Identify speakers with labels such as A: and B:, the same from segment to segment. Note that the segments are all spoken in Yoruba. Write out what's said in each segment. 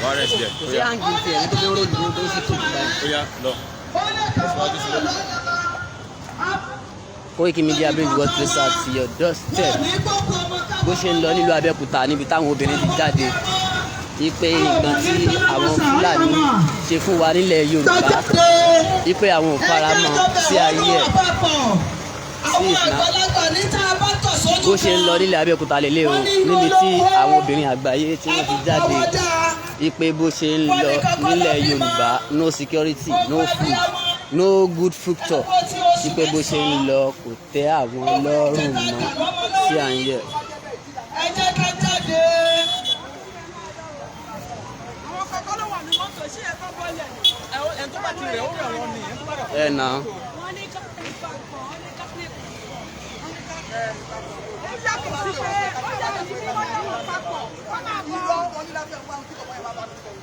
A: Wàá rẹ̀ sílẹ̀.
B: Kò sí àǹgì tiẹ̀ ní tó fi ń ròdù ní tó ń ṣe kìkì báyìí.
A: Ó yá lọ. Tẹ̀síwájú sílẹ̀.
B: Koiki Media brings God closer to your doorstep. Bó ṣe ń lọ nílùú Abeokuta níbi táwọn obìnrin ti jáde wípé nǹkan tí àwọn Fúlàní ṣe fún wa nílẹ̀ Yorùbá wípé àwọn ò fara mọ́ sí ayé ẹ̀. Bó ṣe ń lọ nílẹ̀ Abeokuta lélẹ̀ o níbi tí àwọn obìnrin àgbáyé tí wọ́n ti jáde wípé bó ṣe ń lọ nílẹ̀ Yorùbá no security no food no good future wípé bó ṣe ń lọ kò tẹ́ àwọn lọ́rùn mọ́ sí à ń yẹ.
C: Ẹ jẹ́ ká jáde. Àwọn kọ̀ọ̀kan ló wà ní mọ́tò ṣé ẹ kọ́ bọ́ọ̀lẹ̀. Ẹ̀ tó bá ti rẹ̀ ó rẹ̀ wọ́n ni.
B: Ẹ nà.
C: Wọ́n ní kápẹ́lì papọ̀, wọ́n ní kápẹ́lì. Ó yàtọ̀ sí pé ó yàtọ̀ sí pé wọ́n yà wọ́n papọ̀. Wọ́n máa bọ̀. Wọ́n ní láti wá kí ọmọ ẹ̀ bá bá mi sọ̀rọ̀.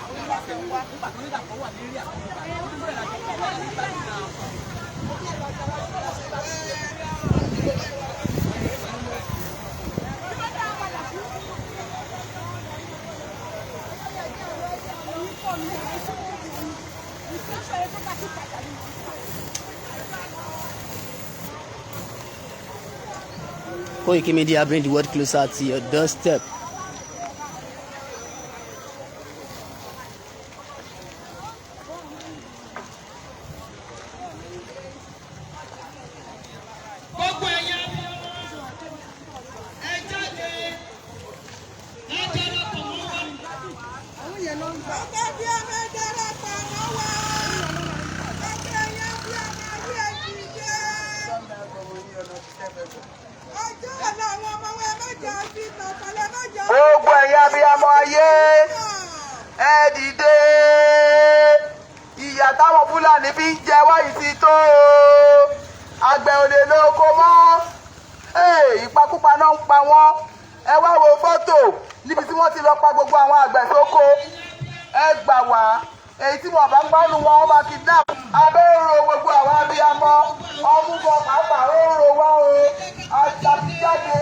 C: Wọ́n ní láti wá nígbà tó ní dàpọ̀ wà ní eré àkọ́kọ́. Wọ́n bẹ̀rẹ̀ láti kọ́ wà ní ìgbà yìí náà.
B: Koiki Media bring the world closer to your doorstep.
D: Gbogbo ẹ̀yin abiyamọ ayé ẹ dìde, ìyà táwọn Fúlàní fi ń jẹ wá yìí ti tó àgbẹ̀ ò lè lóko mọ́, ìpakúpa náà ń pa wọ́n. Ẹ wá wo fọ́tò níbi tí wọ́n ti lọ pa gbogbo àwọn àgbẹ̀ sóko. Ẹ gbà wá, èyí tí wọ́n bá ń gbọ́nù wọn wọ́n máa kidnap. Abẹ́ ń ro gbogbo àwọn abiyamọ ọmúbọ pàápàá ó ń ro wá o àti jáde.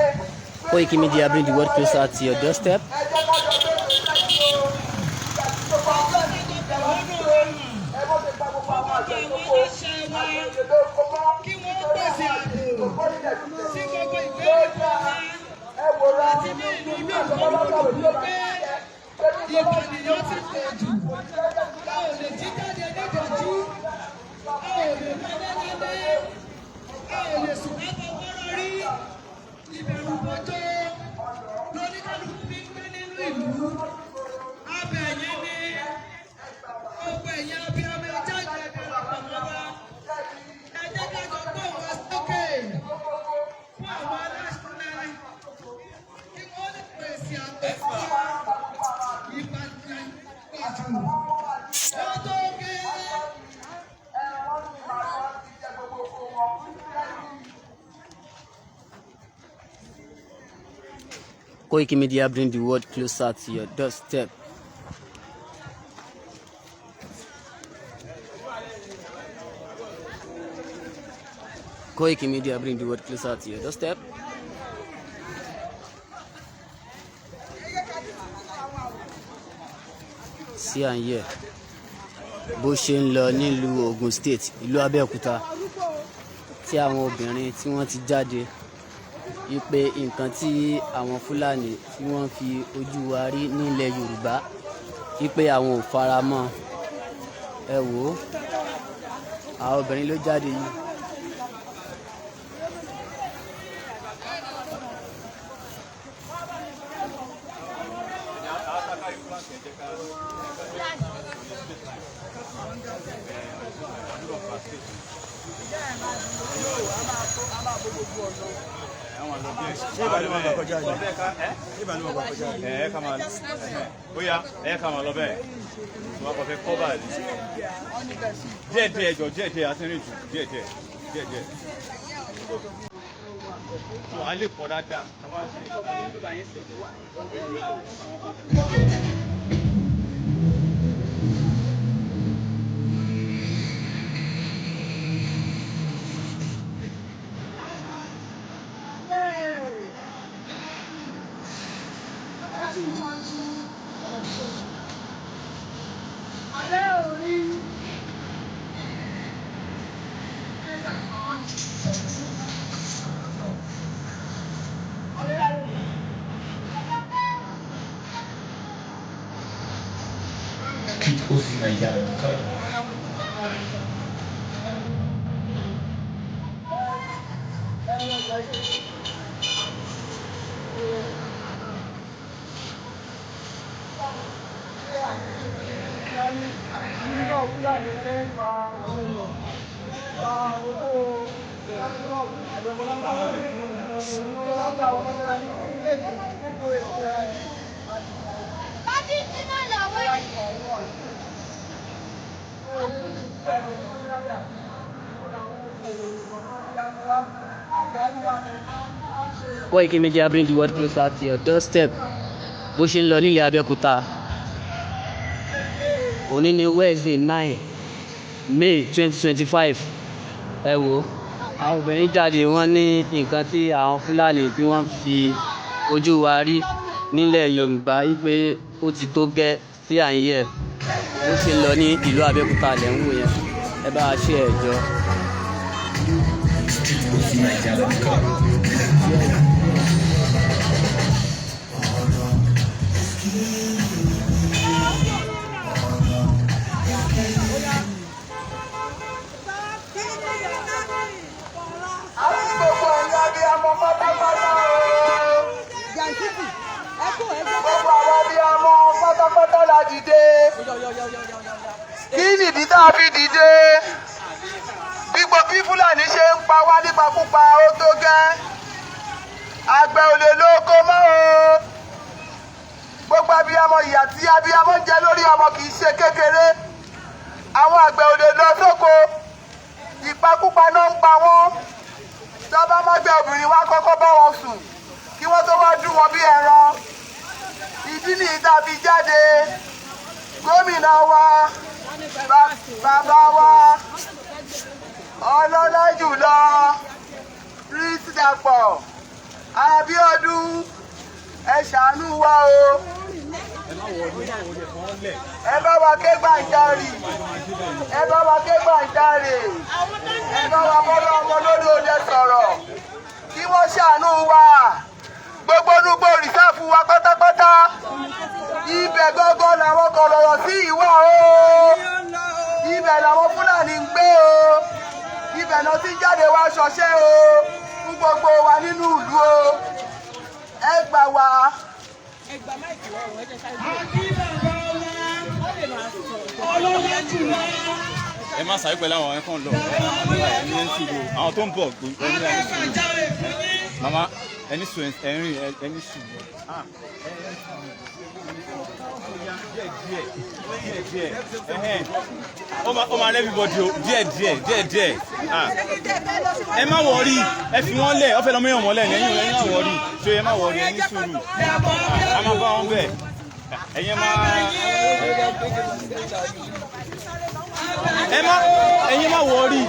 B: Koiki Media bring the world closer to your doorstep.
C: Ìbẹ̀rù bọ́jọ́ lóníkàlùkù ní gbé nínú ìlú. Abẹ̀yẹ ni gbogbo ẹ̀yà abiyamọ ẹja ìjẹ̀dẹ̀ ọ̀pọ̀lọpọ̀ wa. Ẹ jẹ́ ká jọ gbọ́ wá sókè fún àwọn aláṣẹ kí wọ́n lè pèsè àgbẹ̀ fún wa. Ìbàdàn pàjù lọ́jọ́ gé.
B: Koiki Media bring the world closer to your doorstep. Koiki Media bring the world closer to your doorstep. See and hear. Bó ṣe ń lọ nílùú Ogun State, ìlú Abeokuta, tí àwọn obìnrin tí wọ́n ti jáde wípé nǹkan tí àwọn Fúlàní tí wọ́n fi ojú wa rí nílẹ̀ Yorùbá wípé àwọn ò fara mọ́. Ẹ wò ó, àwọn obìnrin ló jáde yìí.
A: Ṣé ìbàdàn máa gbà kọjá yìí? Ṣé ìbàdàn máa gbà kọjá yìí? Ẹ ká máa bóyá ẹ ká máa lọ bẹ́ẹ̀. Wọ́n kọ́ fẹ́ kọ́ báyìí. Díẹ̀ jọ díẹ̀ àti rìn jù díẹ̀. Wọ́n á lè pọ̀ dáadáa.
E: suite aussi Naija.
B: Koiki Media bring the world closer to your doorstep. Bó ṣe ń lọ nílẹ̀ Abeokuta. Òní ni Wednesday 9 May 2025. Ẹ wo àwọn obìnrin jáde wọ́n ní nǹkan tí àwọn Fúlàní tí wọ́n fi ojú wa rí nílẹ̀ Yorùbá wípé ó ti tó gẹ́ sí à ń yẹ̀. Bó ṣe ń lọ ní ìlú Abeokuta lẹ́ ń wò yẹn. Ẹ bá wa ṣe ẹ̀jọ́.
D: Kí nìdí tá a fi dìde? Bí Fúlàní ṣe ń pa wá nípakúpa ó tó gẹ́. Àgbẹ̀ ò lè lóko mọ́ o. Gbogbo abiyamọ ìyà tí abiyamọ ń jẹ lórí ọmọ kì í ṣe kékeré. Àwọn àgbẹ̀ ò lè lọ sóko. Ìpakúpa náà ń pa wọ́n. Tọ́ba mágbẹ́ obìnrin wá kọ́kọ́ bá wọn sùn kí wọ́n tó wá dún wọn bí ẹran. Ìdí nìyí tá a fi jáde. Gómìnà wa, bàbá wa, ọlọ́lá jùlọ, Prince Dàpọ̀, Abíọ́dún, ẹ ṣàánú wa o. Ẹ bá wa ké gbàǹjarì, ẹ bá wa ké gbàǹjarì, ẹ bá wa bọ́lá ọmọ lórí òde sọ̀rọ̀, kí wọ́n ṣàánú wa. Gbogbo onúgbò rìsáàfù wa pátápátá. Ibẹ̀ gángan làwọn kan lọ̀rọ̀ sí ìwà o. Ibẹ̀ làwọn Fúlàní ń gbé o. Ibẹ̀ náà ti jáde wá ṣọṣẹ́ o. Fún gbogbo wa nínú ìlú o. Ẹ gbà wá.
A: Ẹ má sáré pẹ̀lú àwọn ẹ̀kọ́ lọ. Àwọn tó ń bọ̀ mama ẹni sùn ẹ̀rín ẹni sùn. Ó máa everybody o díẹ̀. Ẹ má wọrí ẹ fi wọ́n lẹ̀ ọ fẹ́ lọ mẹ́yàn mọ́lẹ̀ lẹ́yìn má wọrí ṣé ẹ má wọrí ẹni sùúrù a máa bá wọn bẹ̀ ẹ̀yin má wọrí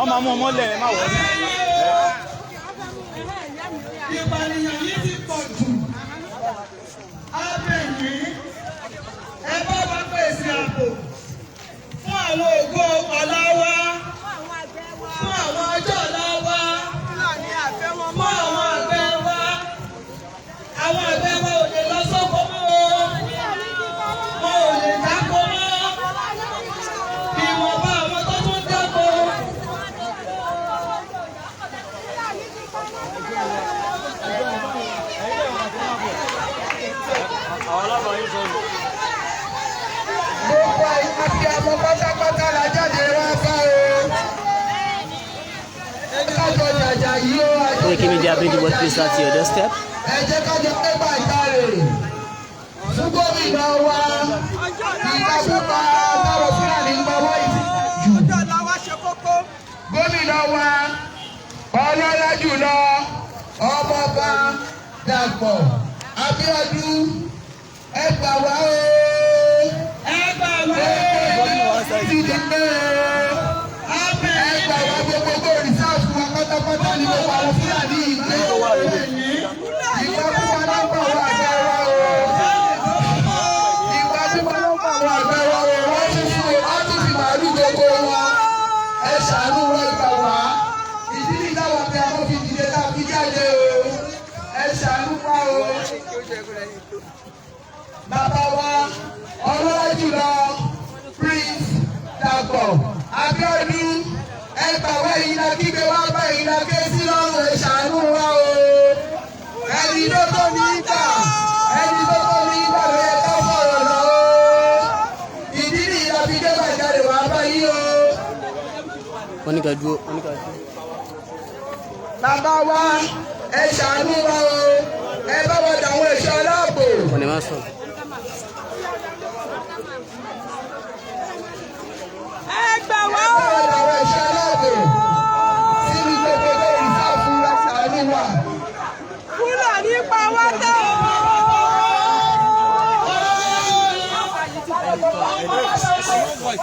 A: ọ máa mú ọmọ lẹ̀ ẹ má wọrí.
C: Ìpànìyàn yìí ti pọ̀ jù. Abẹ́yìn ẹ bá wa pèsè ààbò fún àwọn ògo ọ̀la wa, fún àwọn ọjọ́ ọ̀la wa, fún àwọn àgbẹ̀ wa. Àwọn àgbẹ̀ wa ò lè lọ sóko mọ́ o, wọn ò lè dáko mọ́. Ìwọ̀nba àwọn tó tún dáko. Gbogbo ìpàdé ọmọ pátápátá la jáde wá bá o. Ẹ jẹ́ kájọ jàjà yìí ó.
B: Koiki Media bring the world closer to your doorstep.
C: Ẹ jẹ́ kájọ pé gbàǹjarè. Fún gómìnà wa, ìgbàgbọ́ta táwọn Fúlàní ń gbọ́ wọ́ọ̀yì jù. Gómìnà wa, ọlọ́lá jùlọ, ọmọọba Dàpọ̀, Abíọ́dún, ẹ gbà wá o. Ẹ gbà wá o. Ti di pé ẹ gbà wá gbogbo rìsáàfù wa pátápátá ní gbogbo àwọn Fúlàní ìgbé. Ìgbàgbọ́ náà ń bọ̀ wá àgbẹ̀ wa o. Ìgbàgbọ́ náà ń bọ̀ wá àgbẹ̀ wa o. Wọ́n tún fi màálù gbogbo wọn. Ẹ ṣàánú wọn gbà wá. Ìdí ni táwọn ọ̀gá wọn fi dìde náà fi jáde o. Ẹ ṣàánú wa o. Bàbá wa, ọlọ́lá jùlọ,
D: ẹ̀yin la kígbe wá bá ẹ̀yin la ké sí lọ́rùn ẹ ṣàánú wa o. Ẹni tó tó ní ìgbà ẹni tó tó ní ìgbà ló yẹ ká fọ̀rọ̀ lọ o. Ìdí nìyí la fi dé Bàjáde wá bá yín o.
B: Wọ́n ní ká dúró, wọ́n ní ká dúró.
D: Bàbá wa ẹ ṣàánú wa o. Ẹ bá wa dàwọn ẹ̀ṣọ́ aláàbò.
B: Wọ́n ní má sọ̀rọ̀.
C: Ẹ gbà wá o.
D: Ẹ bá wa dàwọn ẹ̀ṣọ́ aláàbò. Sínú gbogbo ìsáàfù wa ṣàánú wa.
C: Fúlàní pa wá tẹ́ o.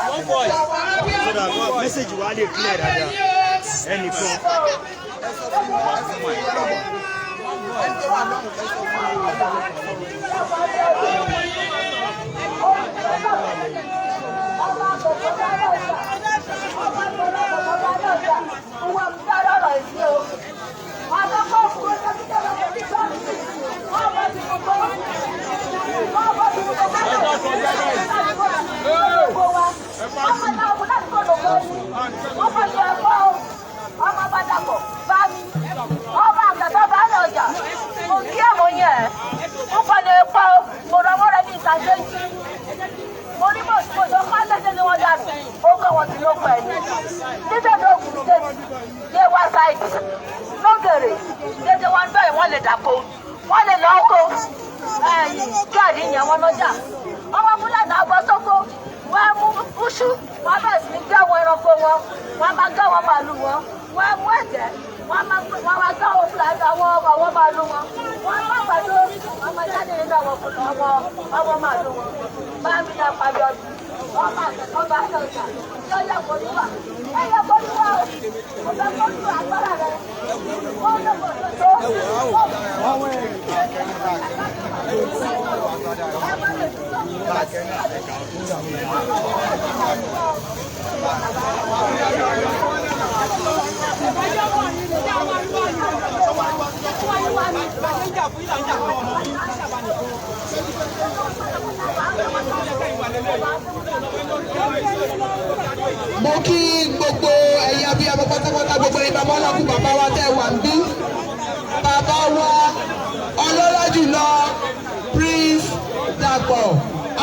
A: One voice. So that message wa dey clear dada. Ẹnìkan.
E: wọ́n lè lọ́ọ́ kó gáàdì yẹn wọn lọ́jà ọmọ fúlàní àbọ̀ sóko wọ́n á mú búṣú wọ́n bẹ̀rẹ̀ sí ní gbé àwọn ẹranko wọn wọ́n á máa gá àwọn màálù wọn wọ́n á mú ẹ̀jẹ̀ wọ́n á gá àwọn fúlàní àwọn màálù wọn wọ́n á má gbàdó ọmọ jáde nínú àwọn màálù wọn bá mi náà pàdé ọdún ọba àtẹ̀kọ́ba ṣọ̀ṣà yóò yẹ kórìíwá ẹ̀yẹ kórìíwá o ọ̀gá kórìíwá agbára rẹ̀ wọ́n lè kó tó.
D: Mo kí gbogbo ẹ̀yin abiyamọ pátápátá gbogbo ẹ̀yin bàbá ọlọ́kùn bàbá wa tẹ́ wà ń bí. Bàbá wa ọlọ́lá jùlọ Prince Dàpọ̀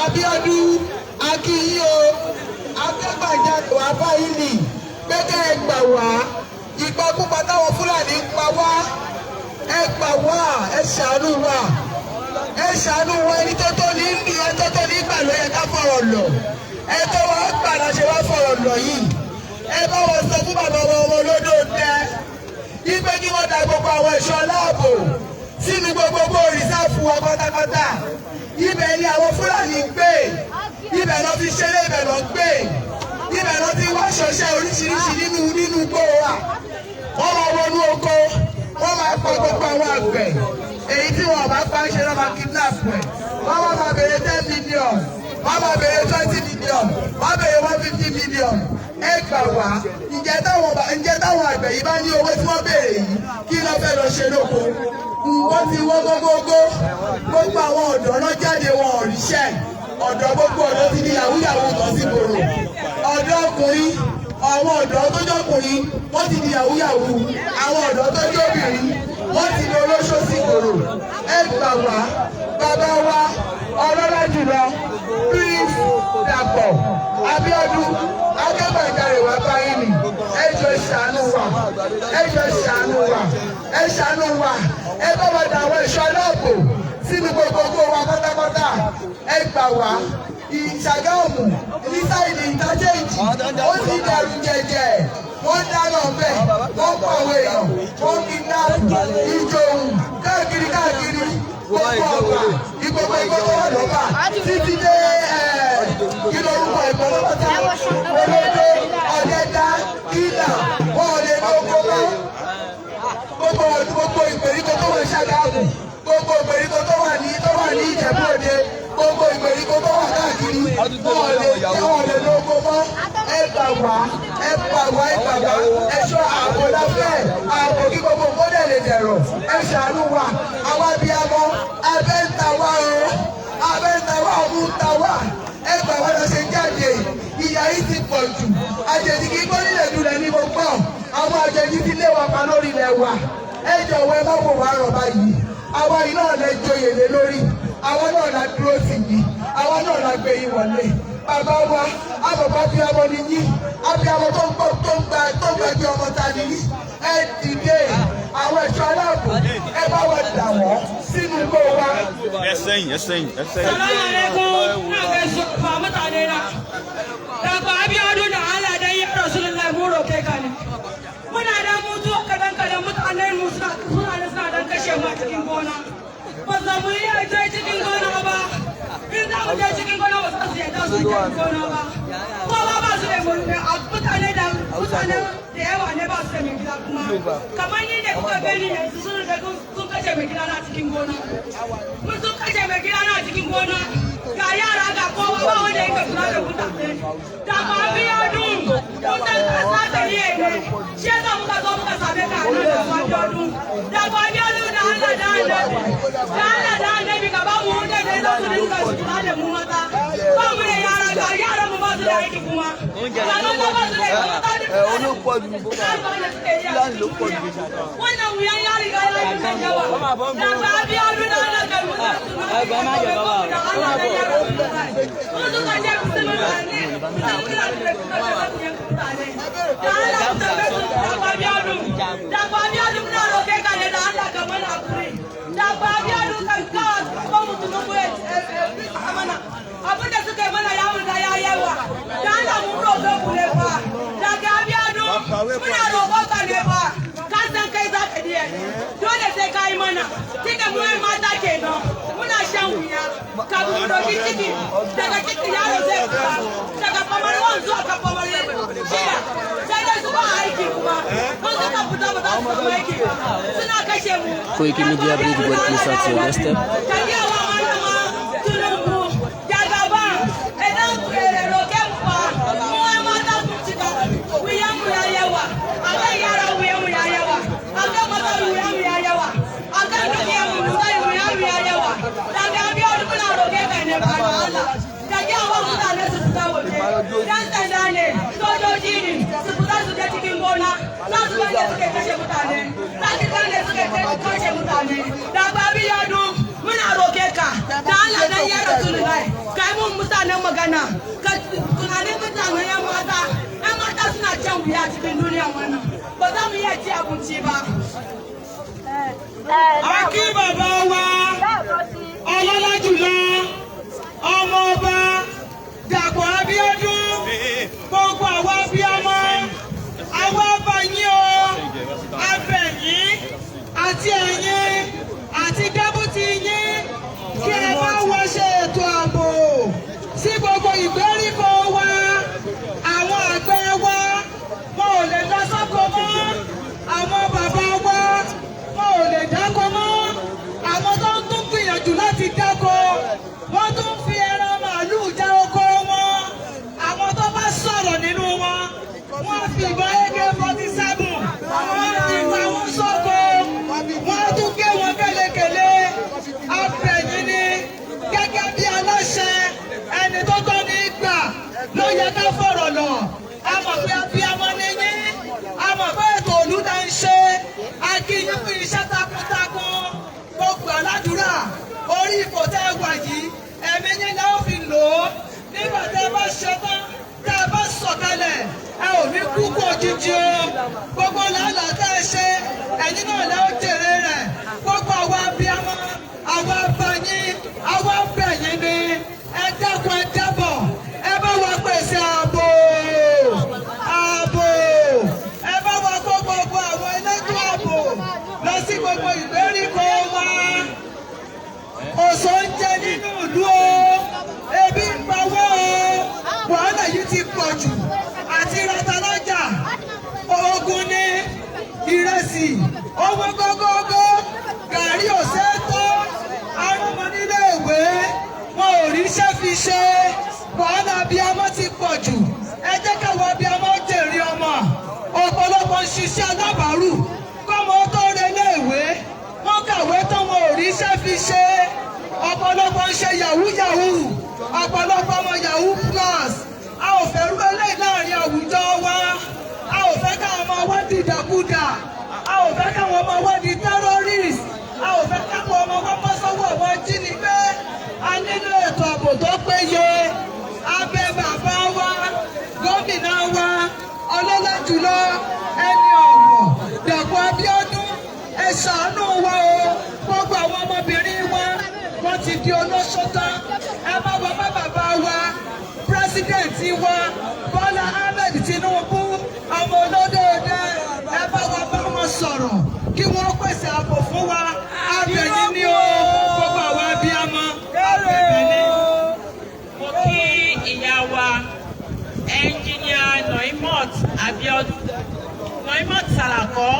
D: Abíọ́dún Akínyó Akẹ́gbàjáde wà báyìí nì pé kẹ́ ẹ gbà wá ìpakúpa táwọn Fúlàní ń pa wá ẹ gbà wá ẹ ṣàánú wa ẹ ṣàánú wa ẹni tó tó ní ìgbà ló yẹ ká fọ̀rọ̀ lọ ẹ tó wá gbàdá ṣe wá fọ̀rọ̀ lọ yìí ẹ bá wọn sọ fún bàbá wọn ọmọ olódò tẹ ipe kí wọ́n da gbogbo àwọn ẹ̀ṣọ́ aláàbò sínú gbogbo rìsáàfù wa pátápátá ibẹ̀ ni àwọn Fúlàní ń gbé ibẹ̀ lọ fi ṣeré ibẹ̀ lọ gbé ibẹ̀ lọ fi wá ṣọṣẹ́ oríṣiríṣi nínú igbó wa wọ́n máa wọnú oko wọ́n máa pa gbogbo àwọn àgbẹ̀ èyí tí wọn bá pa ṣe lọ́ máa kidnap ẹ̀ wọ́n máa béèrè 10 million wọ́n máa béèrè 20 million wọ́n béèrè 150 million ẹ gbà wá ǹjẹ́ táwọn àgbẹ̀ yìí bá ní owó tí wọ́n béèrè yìí kí ló fẹ́ lọ ṣe lóko wọ́n ti wọ́n gógógó gbogbo àwọn ọ̀dọ́ náà jáde wọn ò ríṣẹ́ ọ̀dọ́ gbogbo ọ̀dọ́ ti di yàwúyàwú kan sí gbòòrò ọ̀dọ́ ọkùnrin àwọn ọ̀dọ́ tó jọkùnrin wọ́n ti di yàwúyàwú àwọn ọ̀dọ́ tó jóbìnrin wọ́n ti di olóṣó sí gbòòrò ẹ gbà wá bàbá wa ọlọ́lá jùlọ Prince Dàpọ̀ Abíọ́dún Akẹ́gbàjáde wà báyìí nì ẹ jọ̀ọ́ ṣàánú wa ẹ jọ̀ọ́ ṣàánú wa ẹ ṣàánú wa ẹ bá wa dà àwọn ẹ̀ṣọ́ aláàbò sínú gbogbo wa pátápátá ẹ gbà wá Ìṣàgámù ní sáìdì ìtajẹ́jì ó ti dàrú jẹjẹ wọ́n dáná bẹ́ẹ̀ wọ́n pa àwọn èèyàn wọ́n kidnap ìjòhùn káàkiri gbogbo ọgbà ìgbogbo tó wà lọ́ba títí dé kí lórúkọ ìpolówóta olódó ọ̀dẹ́dá kílà wọn ò lè ní oko mọ́ gbogbo ìgbèríko tó wà Ṣàgámù gbogbo ìgbèríko tó wà ní Ìjẹ̀bú Òde gbogbo ìgbèríko tó wà káàkiri wọn ò lè ní oko mọ́ ẹ gbà wá ẹ̀ṣọ́ ààbò láfẹ́ ààbò kí gbogbo mọ́dẹ̀ lè dẹ̀rọ̀ ẹ ṣàánú wa àwọn abiyamọ abẹ́ ń ta wá ọmú ń ta wá ẹ gbà wá lọ ṣe jáde ìyà yìí ti pọ̀ jù àjèjì kí gbónílẹ̀ dulẹ̀ ní gbogbo àwọn àjèjì ti lé wa pa lórí ilẹ̀ wa ẹ jọ̀wọ́ ẹ má wò wá rọ̀ báyìí àwa yìí náà lè joyè lé lórí àwa náà la dúró sí yìí àwa náà la gbé yín wọlé bàbá wa àbàbà bí ọmọ nìyí abiyamọ tó ń gbàgbé ọmọ ta nìyí ẹ dìde àwọn ẹ̀ṣọ́ aláàbò ẹ bá wa dà wọ́n sínú igbó wa.
A: ẹ sẹ́yìn.
C: Salamu alaikum na gaishe ba mutane na daga Abeokuta da Allah dan ya Rasulullahi mu roke ka ne muna da mutu kadan mutanen mu suna dan kashe mu cikin gona ba za mu yi a cikin gona ba in za mu je cikin gona ba za su yadda su cikin gona ba kowa ba su da mutane da yawa ne ba su da mai gida kuma kamar ni da kuka gani yanzu sun kashe mai gida na cikin gona mun sun kashe mai gida na cikin gona ga yara ga kowa ba wanda yake kula da mutane da ba Abeokuta mutan kasa da ne shi yasa muka zo muka same ka nan da Abeokuta da ba Abeokuta da Allah da annabi ka ba mu da ne za su dinga kula da mu mata ba mu da yara ga yara mu ba su da aiki kuma ba su da
D: olùpọ̀jù láti ló pọ̀ jù.
C: wọ́n náà wúyá yára ìgbà yára ìgbà jẹ́wà dàgbà Abeokuta náà kẹ́rù ẹgbẹ́ má jẹ́ bàbá wọ́n tún ká jẹ́ kùsùn náà ní dàgbà Abeokuta náà lọ kẹ́kà lè dà ńlá kàmọ́ náà kúrè dàgbà Abeokuta ká kọ́mù tó lọ́gbọ́ amana abin da suka yi mana yawon da ya yawa da Allah mun roƙe ku ne fa daga Abeokuta muna roƙon ka ne fa ka san kai za ka diya dole sai ka yi mana tunda mu yi mata kenan muna shan wuya ka mu doki ciki daga ciki yaro zai fita daga famar wan zuwa ka famar shida sai dai su ba aiki kuma mun suka fita ba za su samu aiki ba suna kashe mu
B: Koiki Media Bridge God please at your doorstep.
C: Yan sanda ne, sojoji ne, su fita su je cikin gona, za su wanda suke kashe mutane, za su gane suke kashe mutane. Da ba Abeokuta muna roke ka, da Allah dan ya Rasulullahi, kai mun mutanen magana, ka tunanin mutanen yan mata suna can wuya cikin duniya wannan, ba za mu iya ci abinci ba. Aki bàbá wa, ọlọ́lá jùlọ, ọmọ ọba, Dàpọ̀ Abeokuta, gbogbo àwọn abiyamọ, àwọn abayín o, abẹ̀yìn, àti ẹ̀yin, àti dẹ́bùtì yín, kí ẹ bá wá ṣe ètò ààbò sí gbogbo ìgbèríko wa, àwọn àgbẹ̀ wa, wọn ò lè lọ sóko mọ́, àwọn bàbá wa, wọn ò lè dáko mọ́, àwọn tó ń tún gbìyànjú láti dáko, wọ́n tún fi ẹran màálùú já oko wọn, àwọn tó bá sọ̀rọ̀ nínú wọn, wọ́n fi ìbọn AK-47, wọ́n fi pa wọn sóko, wọ́n tún gé wọn kélekèle, abẹ̀yìn ni gẹ́gẹ́ bí aláṣẹ ẹni tó tọ́ ní ìgbà ló yẹ ká fọ̀rọ̀ lọ. A mọ̀ pé abiyamọ ni yín, a mọ̀ pé ètò òlú náà ń ṣe, a kí yín fún iṣẹ́ takuntakun, gbogbo aládùúrà orí ipò tẹ́ wà yìí, ẹ̀mí yín náà fi lò ó nígbà tẹ́ bá ṣe tán, tẹ́ bá sọ̀kalẹ̀, ẹ ò ní kú kú òjijì o, gbogbo làálàá tẹ́ ẹ ṣe, ẹ̀yin náà lẹ́ ó jèrè rẹ̀, gbogbo àwọn abiyamọ, àwọn abayín, àwọn abẹ̀yìn ni, ẹ dákun ẹ dábọ̀, ẹ bá wa pèsè ààbò, ẹ bá wa kó gbogbo àwọn elétò ààbò lọ sí gbogbo ìgbèríko wa. Òṣò ń jẹ nínú ìlú o, ebi ń pawó o, wàhálà yìí ti pọ̀ jù, àti ratalọ́jà, oògùn ní ìrẹsì, owó gógógó, gàrí òṣètò, arúgbó nílé ìwé, wọn ò ríṣẹ́ fi ṣe, wàhálà abiyamọ ti pọ̀ jù, ẹ jẹ́ káwọn abiyamọ jèrè ọmọ, ọ̀pọ̀lọpọ̀ ń ṣiṣẹ́ alábàárù, kọ́mọ tó relé ìwé, wọ́n kàwé tán wọn ò ríṣẹ́ fi ṣe, ọ̀pọ̀lọpọ̀ ń ṣe yahoo, ọ̀pọ̀lọpọ̀ ọmọ yahoo plus, a ò fẹ́ rú eléyìí láàrin àwùjọ wa, a ò fẹ́ káwọn ọmọ wá dì dìdàkudà a ò fẹ́ káwọn ọmọ wa di terrorist a ò fẹ́ káwọn ọmọ wa bọ́ sọ́wọ́ àwọn ajínigbé a nílò ètò ààbò tó péye abẹ́ bàbá wa gómìnà wa ọlọ́lá jùlọ ẹni ọ̀wọ̀ Dàpọ̀ Abíọ́dún ẹ ṣàánú wa o gbogbo àwọn ọmọbìnrin wa wọ́n ti di olóṣó tán ẹ bá wa bá bàbá wa pírẹsidẹ̀ntì wa Bọ́lá Ahmed Tinubu ọmọ olódòdó ẹ bá wa bá wọn sọ̀rọ̀ kí wọ́n pèsè ààbò fún wa abẹ̀yìn ni o gbogbo àwọn abiyamọ abẹ̀yìn ni.
F: Mo kí ìyá wa ẹnjìníà Noimot Abiodun Noimot Salako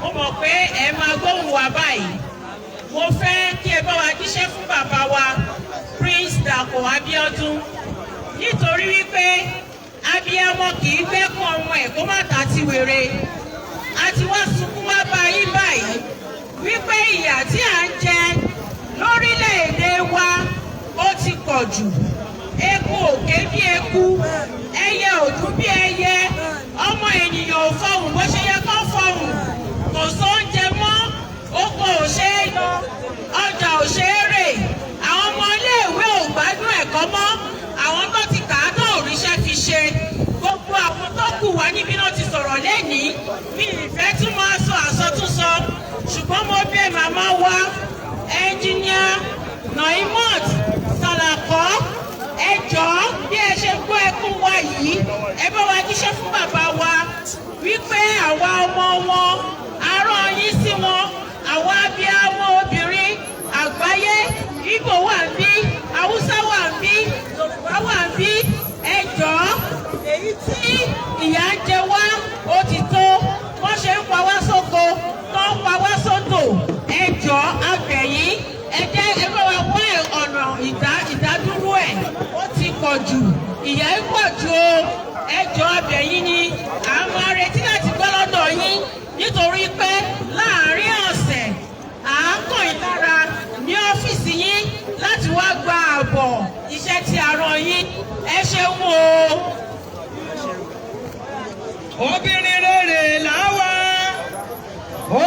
F: mo mọ̀ pé ẹ máa gbóhùn wa báyìí mo fẹ́ kí ẹ bá wa jíṣẹ́ fún bàbá wa Prince Dàpọ̀ Abíọ́dún nítorí wípé abiyamọ kì í gbẹ́kùn ọmọ ẹ̀ kó má ta ti wèrè àti wá sunkún wá bá yín báyìí wípé ìyà tí à ń jẹ lórílẹ̀‐èdè wa ó ti pọ̀ jù eku òkè bí eku ẹyẹ òdú bí ẹyẹ ọmọ ènìyàn ò fọhùn bó ṣe yẹ kó fọhùn kò sóúnjẹ mọ́ oko ò ṣe é lọ ọjà ò ṣe é rè àwọn ọmọ iléèwé ò gbádùn ẹ̀kọ́ mọ́ àwọn tó ti kà á tó òrìṣẹ́ fi ṣe gbogbo àwọn tó kù wá níbí náà ti sọ̀rọ̀ lẹ́nìí mi ìfẹ́ tún máa sọ àsọtúnsọ ṣùgbọ́n mo bẹ̀ màmá wa ẹnjìníà Noimot Salako ẹ jọ̀ọ́ bí ẹ ṣe gbọ́ ẹkún wa yìí ẹ bá wa jíṣẹ́ fún bàbá wa wípé àwa ọmọ wọn arán yín sí wọn àwa abiyamọ obìnrin àgbáyé Ìgbò wà ń bí Haúsá wà ń bí Yorùbá wà ń bí ẹ jọ̀ọ́ èyí tí ìyà ń jẹ wá ó ti tó wọ́n ṣe ń pa wá sóko tó ń pa wá sódò ẹ jọ̀ọ́ abẹ̀yìn ẹ jẹ́ ẹ bá wa wá ọ̀nà ìdádúró ẹ̀ ó ti pọ̀ jù ìyà ń pọ̀ jù o ẹ jọ̀ọ́ abẹ̀yìn ni à ń máa retí láti gbọ́ lọ́dọ̀ yín nítorí pé láàárín ọ̀sẹ̀ à ń kàn yín lára ní ọ́fíìsì yín láti wá gba àbọ̀ iṣẹ́ tí a rán yín ẹ ṣeun o.
C: obìnrin rere làwa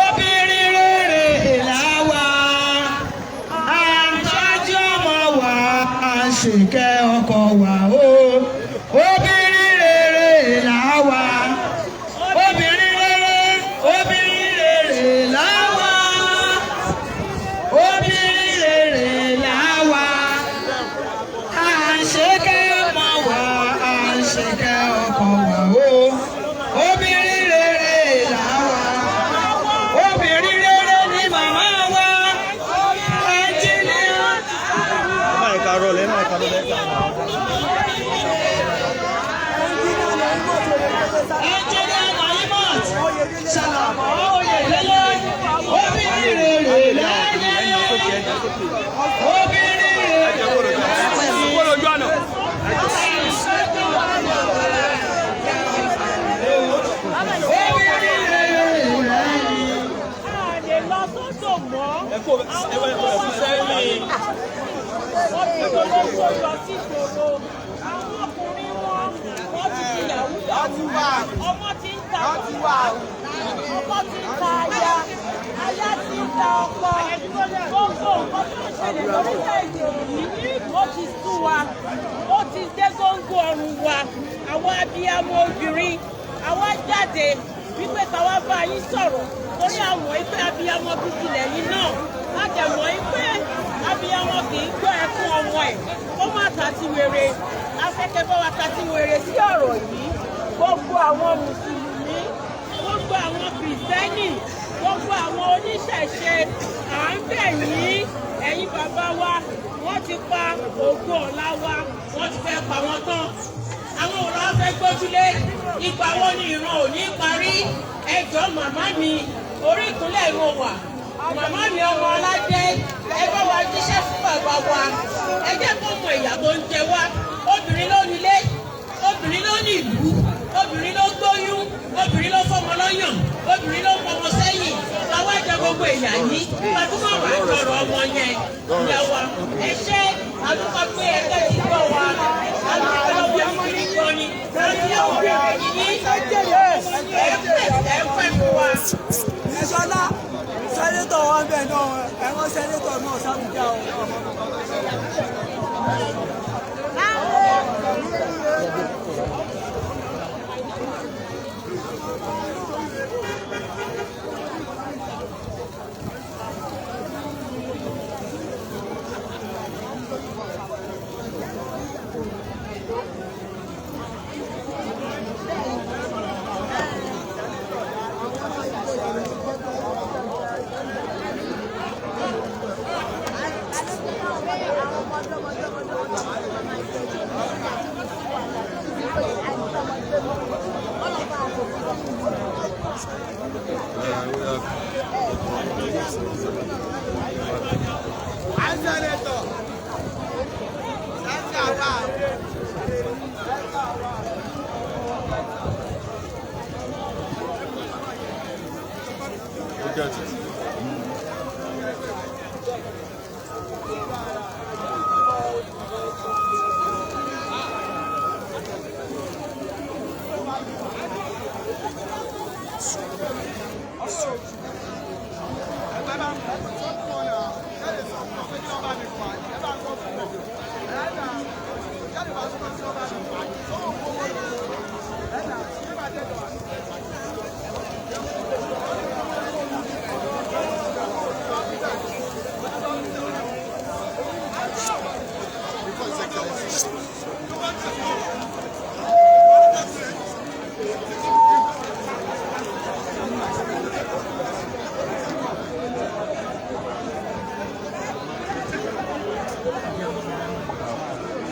C: obìnrin rere làwa à ń tọ́jú ọmọ wa à ń ṣèkẹ́ ọkọ wa o obìnrin rere làwa obìnrin rere làwa obìnrin rere làwa à ń ṣèkẹ́ ọmọ wa à ń ṣèkẹ́ ọkọ wa o obìnrin rere làwa obìnrin rere ni màmá wa ẹnjìníà. ẹnjìníà Noimot Salako oyèlélé obìnrin rere láyé obìnrin rere
F: lọ sódò mọ́ àwọn wọ́n ti dolóso lọ sí ìgboro àwọn ọkùnrin wọn wọ́n ti di yahoo ọmọ ti ń ta ọkọ ti ń ta aya ti ń ta ọkọ gbogbo nǹkan tó ń ṣẹlẹ̀ lórílẹ̀‐èdè yìí ó ti sú wa ó ti dé góńgó ọrùn wa àwọn abiyamọ obìnrin àwa jáde wípé káwá bá yín sọ̀rọ̀ torí àwọn ìpè abiyamọ bíbí lẹ́yìn náà láti mọ̀ ìpè abiyamọ kì í gbọ́ ẹkún ọmọ ẹ̀ ó má tàti wèrè afẹ́kẹ́ bá wa tàti wèrè sí ọ̀rọ̀ yìí gbogbo àwọn mùsùlùmí gbogbo àwọn kìrìsìtẹ́nì gbogbo àwọn oníṣẹ̀ṣe à ń bẹ̀ yín ẹ̀yin bàbá wa wọ́n ti pa ògo ọ̀la wa wọ́n ti fẹ́ pa wọ́n tán àwọn ọ̀rọ̀ afẹ́ gbójúlé ìgbà wo ni ìran ò ní parí ẹjọ́ màmá mi orí ìkúnlẹ̀ ìwọ̀n wà màmá mi ọmọ aládé ẹ bá wa jíṣẹ́ fún bàbá wa ẹ jẹ́ kó mọ ìyà tó ń jẹ wá obìnrin ló nílé obìnrin ló ní ìlú obìnrin ló gbóyún obìnrin ló fọmọ lọ́yàn obìnrin ló fọmọ sẹ́yìn làwọn ẹ̀jẹ̀ gbogbo ìyà yìí gbajúmọ̀ wà jọ̀rọ̀ ọmọ yẹn ìyá wa ẹ ṣe àdúgbò pé ẹgbẹ́ ti gbọ́ wa àdúgbò lọ́wọ́ ìkíni kan ni láti ọ̀rẹ́ ẹ̀yìn yìí ẹ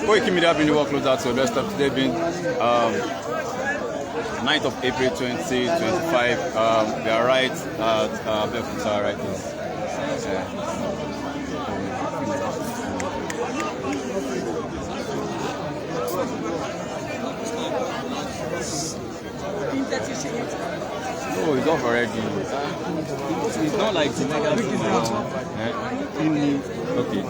A: Koiki Media bring the work closer to your doorstep today being 9th of April 2025. We are right at Abeokuta right now. Oh, it's off already. It's not like the negative. Okay.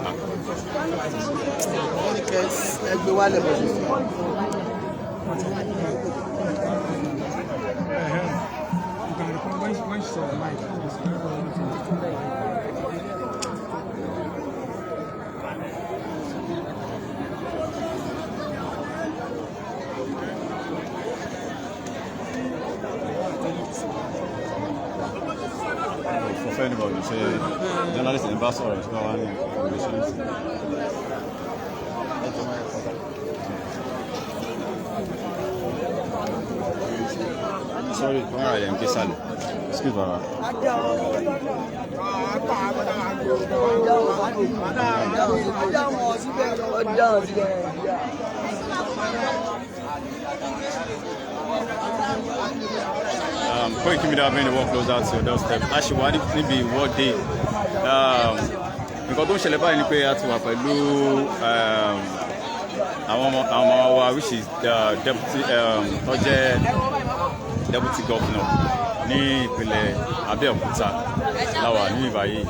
A: For anybody, say journalist and ambassador is not one information. Sorry, where I am, Kisal. Excuse me. Koiki Media bring the work closer to your doorstep. Aṣèwà níbi ìwọ́de. Nǹkan tó ń ṣẹlẹ̀ báyìí ni pé a ti wà pẹ̀lú àwọn ọmọ wa which is deputy tó jẹ́ deputy governor ní ìpínlẹ̀ Abeokuta láwà ní ìbáyìí.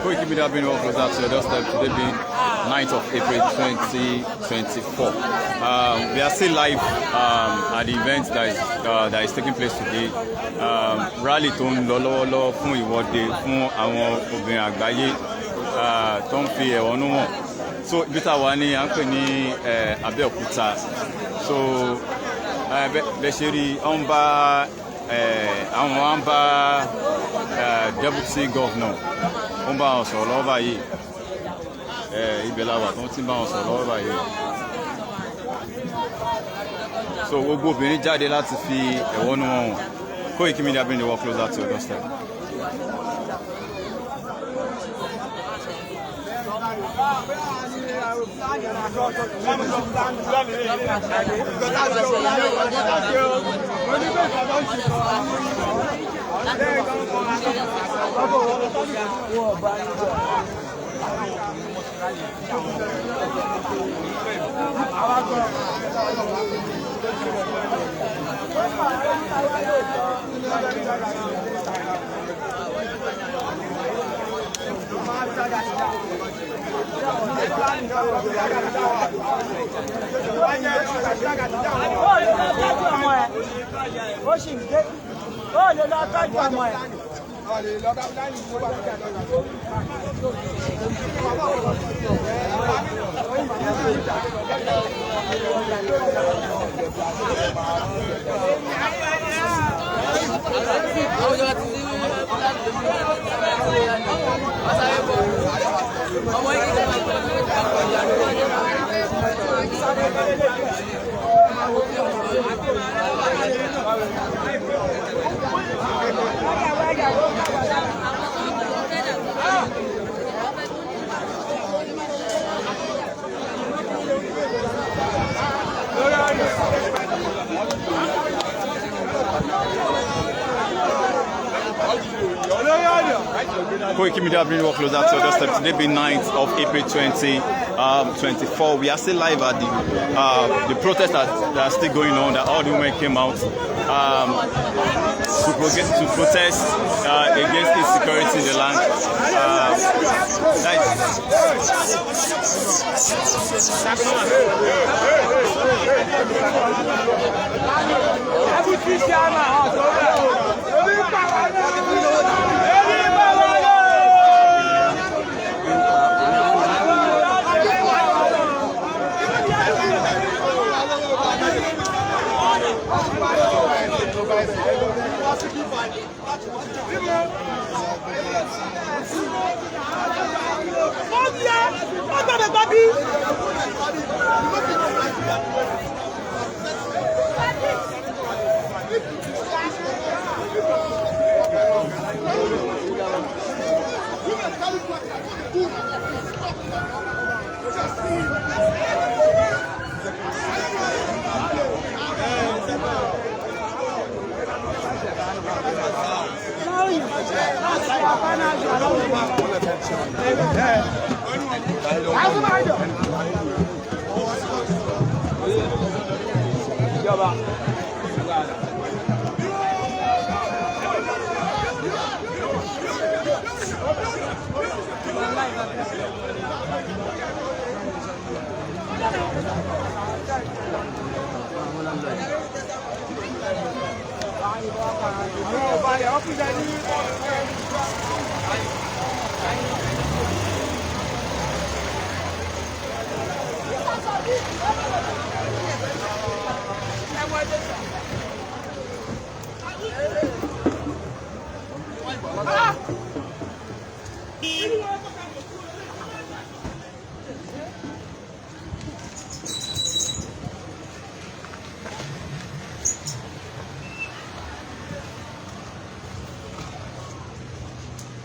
A: Koiki Media bring the work closer to your doorstep today being 9th of April 2024. We are still live at the event that is taking place today. Rally tó ń lọ lọ́wọ́lọ́wọ́ fún ìwọ́de fún àwọn obìnrin àgbáyé tó ń fi ẹ̀hónú hàn. So ibi tá a wà ní à ń pè ní Abeokuta. So bẹ́ẹ̀ ṣe rí àwọn bá deputy governor wọ́n bá wọn sọ̀rọ̀ lọ́wọ́ báyìí ibẹ̀ la wà tó ń tí bá wọn sọ̀rọ̀ lọ́wọ́ báyìí. So gbogbo obìnrin jáde láti fi ẹ̀hónú wọn hàn. Koiki Media bring the work closer to your doorstep. Koiki Media bringing you closer to your step today being 9th of April 2024. We are still live at the protests that are still going on, that all the women came out to protest against insecurity in the land.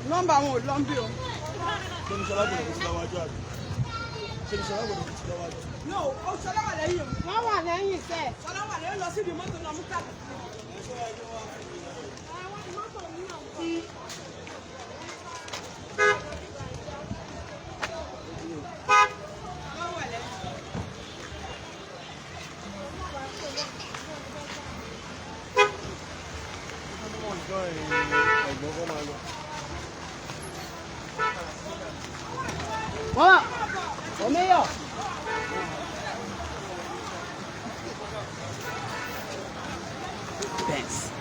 D: Nọ́mbà wọn ò lọ́mbì o. No, ó Ṣọlá wà lẹ́yìn o.
G: Wọ́n wà lẹ́yìn sẹ́.
D: Ṣọlá wà lẹ́yìn lọ síbi mọ́tò lọ mú káàdì.
G: Wọ́n omeyo.
B: Thanks.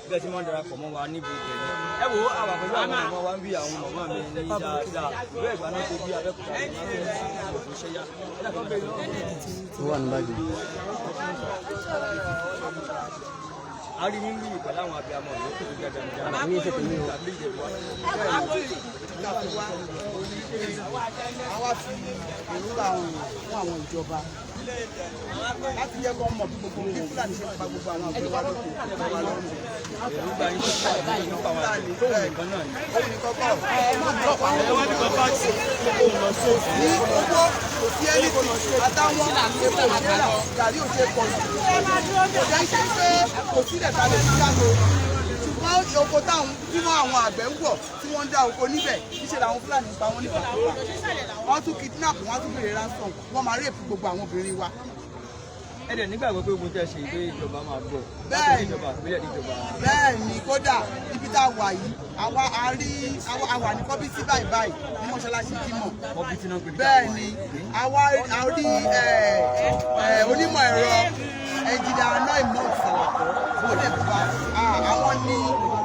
H: Bí ẹ ti máa ń darapọ̀ mọ́ wa níbi ìtẹ̀lé. Ẹ wo àwọn pẹ̀lú àwọn ọmọ wa ń bí àwọn ọmọ mi ní dáadáa. Ìwé ìgbà náà ṣe bí Abẹ́òkúta ní ọ̀sán ṣẹ́yà.
B: Ó wà ní báyìí.
H: A rí nínú ìpẹ̀lú àwọn abiyamọ ìlú tó ti gbẹ̀dẹ̀ nígbà.
B: Ní ẹsẹ̀ tèmi o.
D: Àwa fi èròǹgbà àwọn fún àwọn ìjọba láti jẹ́ kó mọ̀ bí gbogbo bí Fúlàní ṣe pa gbogbo àwọn àgbẹ̀ wa lóko wa lọ́rùn.
H: Èròǹgbà yín ṣe pàdé nípa àwọn àgbẹ̀ tó nìkan náà ni.
D: Ó ní kọ́kọ́ ní owó kò sí ẹni tí àtàwọn epo ìṣẹ́lá gàrí ò ṣe pọ̀ jù. Kò jẹ́ ṣe pé kò sílẹ̀ kalẹ̀ sí káàkó. Ṣùgbọ́n oko táwọn tí wọ́n àwọn àgbẹ̀ ń wọ̀ tí wọ́n ń dá oko níbẹ̀ níṣẹ́ làwọn Fúlàní pa wọ́n nípa tó wà. Wọ́n tún kidnap, wọ́n tún béèrè ransom, wọ́n máa rape gbogbo àwọn obìnrin wa.
H: Ẹ dẹ̀ nígbàgbọ́ pé ogun tẹ̀ ṣe ìgbé ìjọba máa gbọ́.
D: Bẹ́ẹ̀ni,
H: ìjọba ìpínlẹ̀ ìjọba.
D: bẹ́ẹ̀ni kódà ibi tá a wà yìí àwa ní kọ́bítì báyìí báyìí ní mọ́ṣáláṣí Jímọ̀.
H: Kọ́bítì náà gbé bí
D: Bẹ́ẹ̀ni àwa rí onímọ̀ ẹ̀rọ ẹnjìnìà náà ìmọ̀ ìsàlàkọ́ bóde bá àwọn ní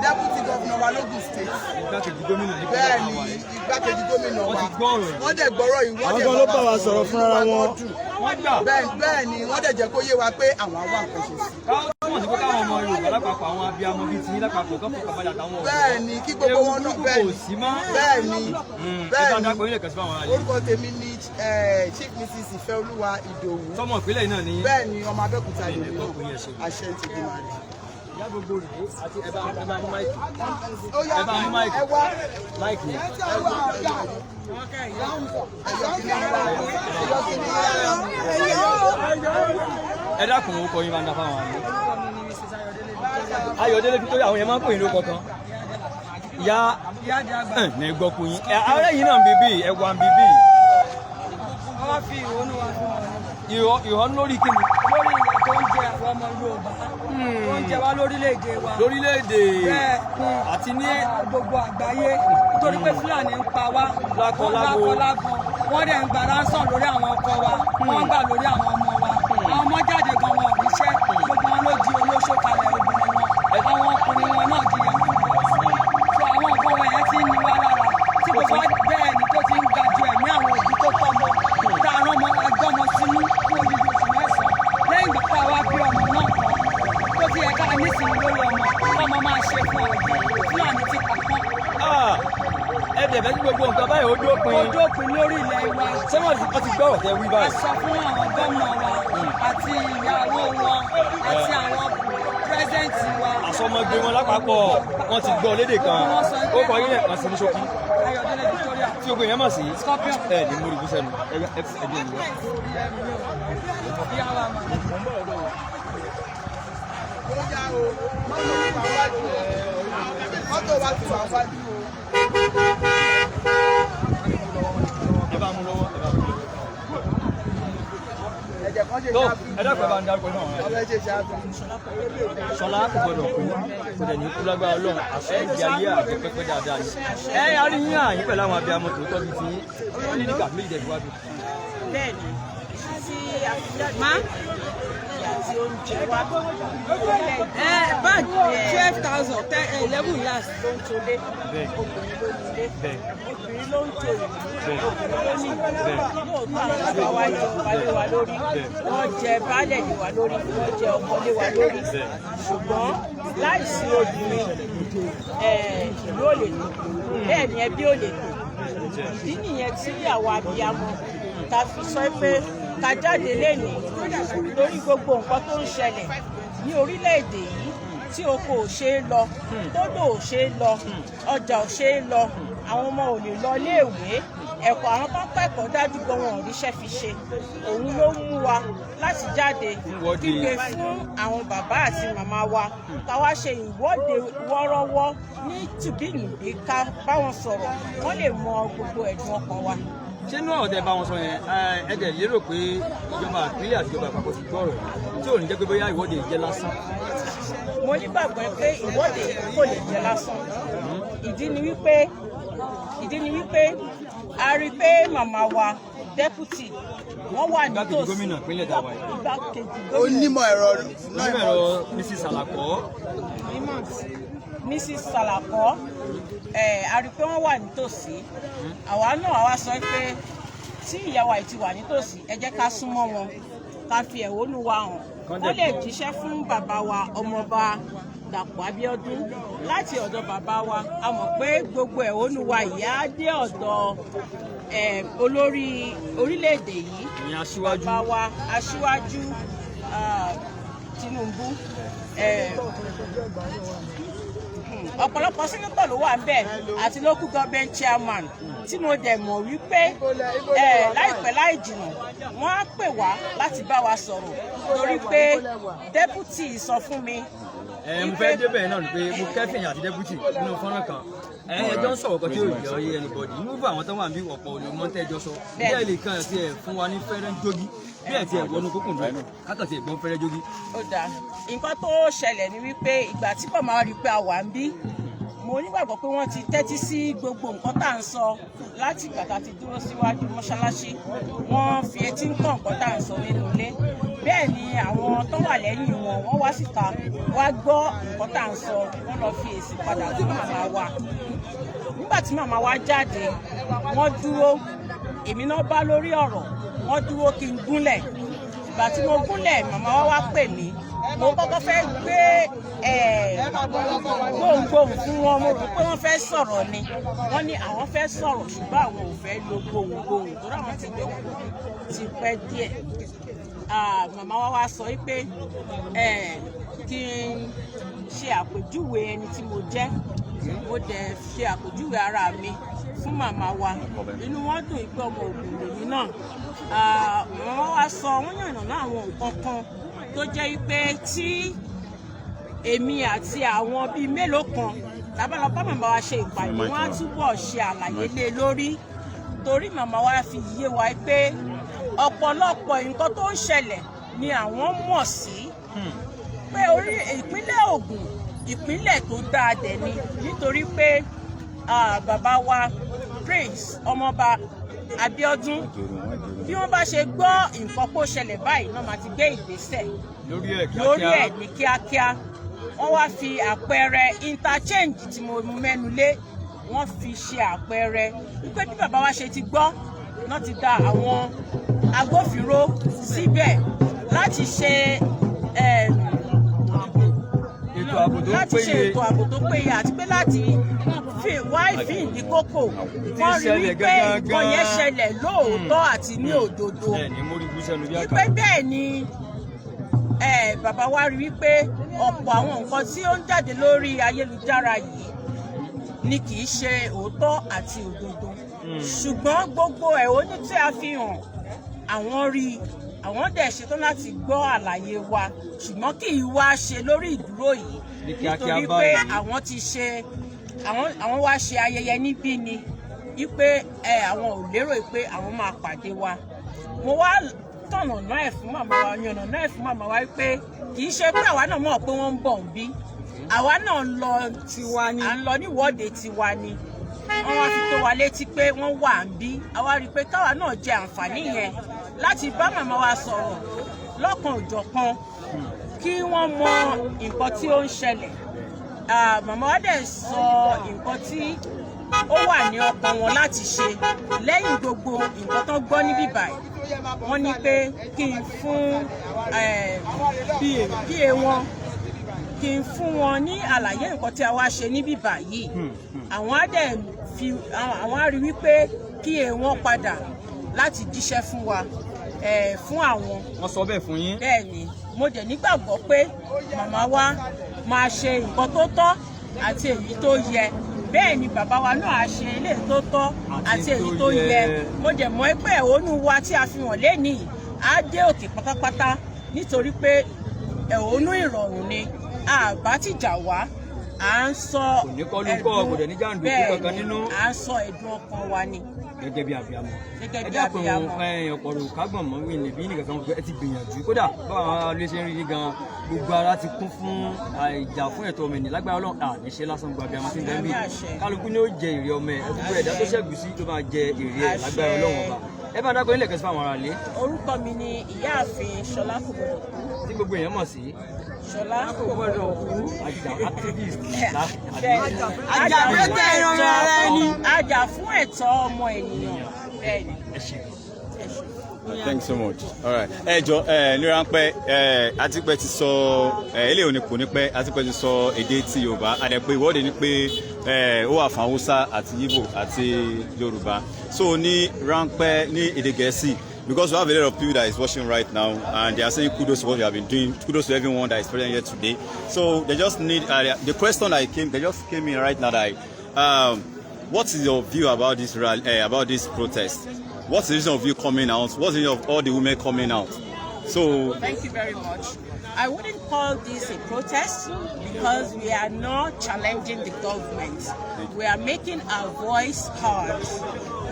D: deputy governor wa lógùn state.
H: Igbákejì gómìnà ní
D: Bẹ́ẹ̀ni igbákejì gómìnà wa wọ́n dẹ̀ gbọ́rọ̀ yìí wọ́n dẹ̀
H: àwọn ló bá wa sọ̀rọ̀ fúnra wọn.
D: bẹ́ẹ̀ni wọ́n dẹ̀ jẹ́ kó yé wa pé àwọn àwa nǹkan ṣe sí.
H: túmọ̀ sí pé káwọn ọmọ Yorùbá lápapọ̀ àwọn abiyamọ bíi ti lápapọ̀ kọ́ fún kàbáyà táwọn ọ̀dọ́.
D: Bẹ́ẹ̀ni kí gbogbo wọn náà bẹ́ẹ̀ni. Bẹ́ẹ̀ni. Orúkọ tèmi ni Chief Mrs. Ìfẹ́olúwa Ìdòwú.
H: Sọmọ ìpínlẹ̀ náà ni.
D: Bẹ́ẹ̀ni ọmọ Abẹ́òkúta lè ní àṣẹ ti di màrí.
H: Ìyá gbogbo rèé àti ẹ bá mú máìkì.
D: Ó yá ẹ wá
H: máìkì. Ẹ dákun orúkọ yín bá ń dá fáwọn àlè. Ayọ̀délé Victoria àwọn yẹn máa ń pè ní orúkọ kan. Ìyá ní gbọ́kú yín. Ààrẹ yìí náà ń bíbí ẹ wà ń bíbí.
I: Wọ́n fi ìhónú wa fún wọn.
H: Ìhónú lórí kíni?
I: Lórí ìyà tó ń jẹ àwọn ọmọ Yorùbá. Tó ń jẹ wá lórílẹ̀-èdè wa.
H: Lórílẹ̀-èdè
I: àti ní gbogbo àgbáyé. Nítorí pé Fúlàní ń pa wá.
H: Lákọlábo.
I: Wọ́n dẹ̀ ń gba ransom lórí àwọn ọkọ wa. Wọ́n ń gbà lórí àwọn ọmọ wa. Àwọn ọmọ jáde gan wọn ò níṣẹ́. Gbogbo wọn ló di olóṣó kalẹ̀ obìnrin wọn. Àwọn ọkùnrin wọn náà di yàtọ̀. So àwọn nǹkan wọn yẹn ti ń ní wá lára. Tí gbogbo bẹ́ẹ̀ ni tó ti ń ga ju ẹ̀mí àwọn òbí tó tọ́ mọ́. Tá a rán ọmọ agbọ́mọ sínú fún odidi oṣù mẹ́sàn-án. Lẹ́yìn ìgbà tá a wá bí ọmọ náà kan. Tó ti yẹ ká nísìnyí lórí ọmọ. Ọmọ máa ṣe fún ọ̀gbìn. Fúlàní ti pàpọ̀.
H: Ẹ dẹ̀bẹ̀ tí gbogbo nǹkan báyìí ó dópin.
I: Ó dópin lórí ilẹ̀ wa.
H: Ṣé wọ́n ti gbọ́ ọ̀tẹ̀ wí báyìí?
I: A sọ fún àwọn gómìnà wa àti ìyàwó wọn àti àwọn pírẹ́sẹ̀ǹtì wa.
H: Àsọmọgbé wọn lápapọ̀ wọ́n ti gbọ́ lédè kan. Ó kọ yín lẹ́ẹ̀kan sí ní ṣókí.
I: Ayọ̀délé Victoria.
H: Tí gbogbo èèyàn mọ̀ sí.
I: Scorpion.
H: Ẹ ní múri búsẹ́nu ẹgbẹ́ ìlú wa.
D: Mọ́tò wa ti wà wájú o.
H: Ẹ bá mú lọ́wọ́.
D: Ẹ̀jẹ̀ kan ṣe
H: Tó
D: ṣáàbì.
H: ẹ dákun ẹ bá ń dárúkọ náà.
D: Ọbẹ̀ ṣe ṣáàbì.
H: Ṣọlá kò gbọdọ̀ kú kò dẹ̀ ní kú lágbára Ọlọ́run àṣẹ ìdí ayé àti pẹ́pẹ́ dáadáa ni. Ẹ yarí yín àyín pẹ̀lú àwọn abiyamọ tòótọ́ bíi ti ó ní nígbà méjì dẹ̀ wájú.
F: Bẹ́ẹ̀ni, tí àfijọ́ àti oúnjẹ wa.
I: Báàgì 12,000 11 years
F: ló ń tolé, obìnrin ló ní ilé, obìnrin ló ń tò ìlú, obìnrin ló ní ìlú. Lóòótọ́ àwọn bàbá wa jẹ ọba lé wa lórí, wọ́n jẹ baálẹ̀ lé wa lórí, wọ́n jẹ ọkọ lé wa lórí. Ṣùgbọ́n láìsí obìnrin, ìlú ò lè tò, bẹ́ẹ̀ ni ẹbí ò lè tò. Ìdí nìyẹn tí àwọn abiyamọ ta fi sọ pé ká jáde lénìí lórí gbogbo nǹkan tó ń ṣẹlẹ̀ ní orílẹ̀-èdè yìí tí oko ò ṣe é lọ, tódò ò ṣe é lọ, ọjà ò ṣe é lọ, àwọn ọmọ ò lè lọ iléèwé, ẹ̀kọ́ àwọn tó kẹ́kọ̀ọ́ dájú pé wọn ò ríṣẹ́ fi ṣe. Òun ló mú wa láti jáde kígbe fún àwọn bàbá àti màmá wa ká wá ṣe ìwọ́de wọ́ọ́rọ́wọ́ ní tìbínùbí ká báwọn sọ̀rọ̀ wọ́n lè mọ gbogbo ẹ̀dùn ọkàn wa.
H: Ṣé inú ọ̀rọ̀ tẹ bá wọn sọ yẹn ẹ dẹ̀ lérò pé ìjọba ìpínlẹ̀ àti ìjọba àpapọ̀ ti gbọ́ ọ̀rọ̀ yìí tí ò ní jẹ́ pé bóyá ìwọ́de jẹ́ lásán?
F: Mo nígbàgbọ́ pé ìwọ́de kò lè jẹ́ lásán. Ìdí ni wípé a rí i pé màmá wa dẹ́pútì wọ́n wà nítòsí.
H: Igbákejì gómìnà ìpínlẹ̀ tàwa yìí.
F: Igbákejì gómìnà.
D: Onímọ̀ ẹ̀rọ
H: Mrs. Salako.
F: Mrs. Salako a rí i pé wọ́n wà nítòsí. Àwa náà àwa sọ pé tí ìyàwó àìtí wà nítòsí ẹ jẹ́ ká súnmọ́ wọn ká fi ẹ̀hónú wa hàn. Wọ́n lè jíṣẹ́ fún bàbá wa ọmọọba Dàpọ̀ Abíọ́dún láti ọ̀dọ̀ bàbá wa. A mọ̀ pé gbogbo ẹ̀hónú wa yìí á dé ọ̀dọ̀ olórí orílẹ̀-èdè yìí. Bàbá wa Aṣíwájú Tinubu. Ọ̀pọ̀lọpọ̀ sínítọ̀ ló wà ńbẹ̀ àti local government chairman tí mo dẹ̀ mọ̀ wípé láìpẹ́ láì jìnnà wọ́n á pè wá láti bá wa sọ̀rọ̀ torí pé deputy sọ fún mi.
H: Mo fẹ́ débẹ̀ náà ni pé mo kẹ́fìn àti deputy nínú fọ́nrán kan ẹjọ́ ń sọ̀rọ̀ kan tí yóò yọ ayé anybody inú bá àwọn tó wà ní ọ̀pọ̀ olùmọ́tẹ́jọ́ sọ bẹ́ẹ̀ lè kàn sí ẹ̀ fún wa ní fẹ́rẹ́ jógí bí ẹ̀ tí ẹ̀ wọnú kókùn lọ kátàtì ẹ̀gbọ́n fẹ́rẹ́ jógí.
F: Ó dáa nǹkan tó ṣẹlẹ̀ ni wípé ìgbà tí bàbá wa rí i pé a wà ń bí mo nígbàgbọ́ pé wọ́n ti tẹ́tí sí gbogbo nǹkan tá à ń sọ láti ìgbà tá a ti dúró síwájú mọ́ṣáláṣí wọ́n fi etí ń kọ́ nǹkan tá à ń sọ nínú ilé bẹ́ẹ̀ ni àwọn tó wà lẹ́yìn wọn wọ́n wá síta wá gbọ́ nǹkan tá à ń sọ wọ́n lọ fi èsì padà fún màmá wa nígbà tí màmá wa jáde wọ́n dúró èmi náà bá lórí ọ̀rọ̀ wọ́n dúró kí n gúnlẹ̀ ìgbà tí mo gúnlẹ̀ màmá wa wá pè mí mo kọ́kọ́ fẹ́ gbé gbohùngbohùn fún wọn mo rò pé wọ́n fẹ́ sọ̀rọ̀ ni wọ́n ní àwọn fẹ́ sọ̀rọ̀ ṣùgbọ́n àwọn ò fẹ́ lo gbohùngbohùn tó ráwọn ti jókòó ti pẹ́ díẹ̀ màmá wa wá sọ pé kí n ṣe àpèjúwe ẹni tí mo jẹ́ mo dẹ̀ ṣe àpèjúwe ara mi fún màmá wa inú wọn dùn pé ọmọ Ògùn lèmi náà màmá wa sọ wọ́n yànnàná àwọn nǹkan kan tó jẹ́ pé tí èmi àti àwọn bíi mélòó kan lábàlọ́pọ̀ màmá wa ṣe ìpàdé wọn á túbọ̀ ṣe àlàyé lé lórí torí màmá wa fi yé wa pé ọ̀pọ̀lọpọ̀ nǹkan tó ń ṣẹlẹ̀ ni àwọn mọ̀ sí pé orí ìpínlẹ̀ Ògùn ìpínlẹ̀ tó dáa dẹ̀ ni nítorí pé bàbá wa Prince ọmọọba Abíọ́dún bí wọ́n bá ṣe gbọ́ nǹkan kó ṣẹlẹ̀ báyìí náà máa ti gbé ìgbésẹ̀ lórí ẹ̀ ní kíákíá wọ́n wá fi àpẹẹrẹ interchange tí mo mẹ́nu lé wọ́n fi ṣe àpẹẹrẹ wípé bí bàbá wa ṣe ti gbọ́ náà ti dá àwọn agbófinró síbẹ̀ láti ṣe láti ṣe ètò ààbò tó péye àti pé láti wá ìfíìdí kókò wọ́n rí wípé nǹkan yẹn ṣẹlẹ̀ lóòótọ́ àti ní òdodo wípé bẹ́ẹ̀ ni bàbá wa rí wípé ọ̀pọ̀ àwọn nǹkan tí ó ń jáde lórí ayélujára yìí ni kì í ṣe òótọ́ àti òdodo ṣùgbọ́n gbogbo ẹ̀hónú tí a fi hàn àwọn rí àwọn dẹ̀ ṣetán láti gbọ́ àlàyé wa ṣùgbọ́n kì í wá ṣe lórí ìdúró yìí nítorí pé àwọn ti ṣe àwọn wá ṣe ayẹyẹ níbí ni wípé àwọn ò lérò pé àwọn máa pàdé wa mo wá tọ̀nà náà ẹ̀ fún màmá wa yànnà náà ẹ̀ fún màmá wa wípé kì í ṣe pé àwa náà mọ̀ pé wọ́n ń bọ̀ ń bí àwa náà ń lọ tiwa ni à ń lọ níwọ́de tiwa ni wọ́n wá fi tó wa létí pé wọ́n wà ń bí àwa rí i pé káwa náà jẹ àǹfààní yẹn láti bá màmá wa sọ̀rọ̀ lọ́kan òjọ̀kan kí wọ́n mọ nǹkan tí ó ń ṣẹlẹ̀ màmá wa dẹ̀ sọ nǹkan tí ó wà ní ọkàn wọn láti ṣe lẹ́yìn gbogbo nǹkan tó gbọ́ níbí báyìí wọ́n ní pé kí n fún PA wọn kí n fún wọn ní àlàyé nǹkan tí a wá ṣe níbí báyìí àwọn á dẹ̀ àwọn á rí wípé PA wọn padà láti jíṣẹ́ fún wa fún àwọn.
H: wọ́n sọ bẹ́ẹ̀ fún yín.
F: bẹ́ẹ̀ ni mo dẹ̀ nígbàgbọ́ pé màmá wa máa ṣe nǹkan tó tọ́ àti èyí tó yẹ bẹ́ẹ̀ ni bàbá wa náà á ṣe ilé tó tọ́ àti èyí tó yẹ mo dẹ̀ mọ̀ pé ẹ̀hónú wa tí a fi hàn lénìí á dé òkè pátápátá nítorí pé ẹ̀hónú ìrọ̀rùn ni àbá tìjà wá à ń sọ ẹ̀dùn bẹ́ẹ̀ à ń sọ ẹ̀dùn ọkàn wa ni.
H: gẹ́gẹ́ bí abiyamọ ẹ dákun ọ̀pọ̀lọpọ̀ kágbọ̀n mọ́ mi níbí nìkan kan ẹ ti gbìyànjú kódà báwa lè ṣe ń rí gan gbogbo ara ti kún fún ìjà fún ẹ̀tọ́ ọmọ ènìyàn lágbára Ọlọ́run àníṣe lásán gbogbo abiyamọ tí ń bẹ́ẹ̀ bí kálukú ni ó jẹ èrè ọmọ ẹ gbogbo ẹ̀dá tó ṣẹ́gun sí ló máa jẹ èrè ẹ̀ lágbára Ọlọ́run ọba ẹ bá dákun nílẹ̀ kẹsí fáwọn ará ilé.
F: orúkọ mi ni ìyáàfin Ṣọlá kò gbọdọ̀ kú.
H: tí gbogbo èèyàn mọ̀ sí.
F: Ṣọlá kò gbọdọ̀ kú. ajá fún ẹ̀tọ́ ọmọ ènìyàn bẹ́ẹ̀ ni.
A: Thanks so much. All right. Jọ ní ráńpẹ́ Àtìpẹ́ ti sọ eléyìí ò ní kò ní pẹ́ Àtìpẹ́ ti sọ èdè ti Yorùbá àdẹ̀pẹ́ ìwọ́de ni pé ó wà fún Hausa àti Igbo àti Yorùbá so ní ráńpẹ́ ní èdè Gẹ̀ẹ́sì because we have a lot of people that is watching right now and they are saying kudos to what you have been doing, kudos to everyone that is present here today. So they just need the question that they just came in right now that what is your view about this about this protest? What's the reason of you coming out? What's the reason of all the women coming out? So
F: thank you very much. I wouldn't call this a protest because we are not challenging the government. We are making our voice heard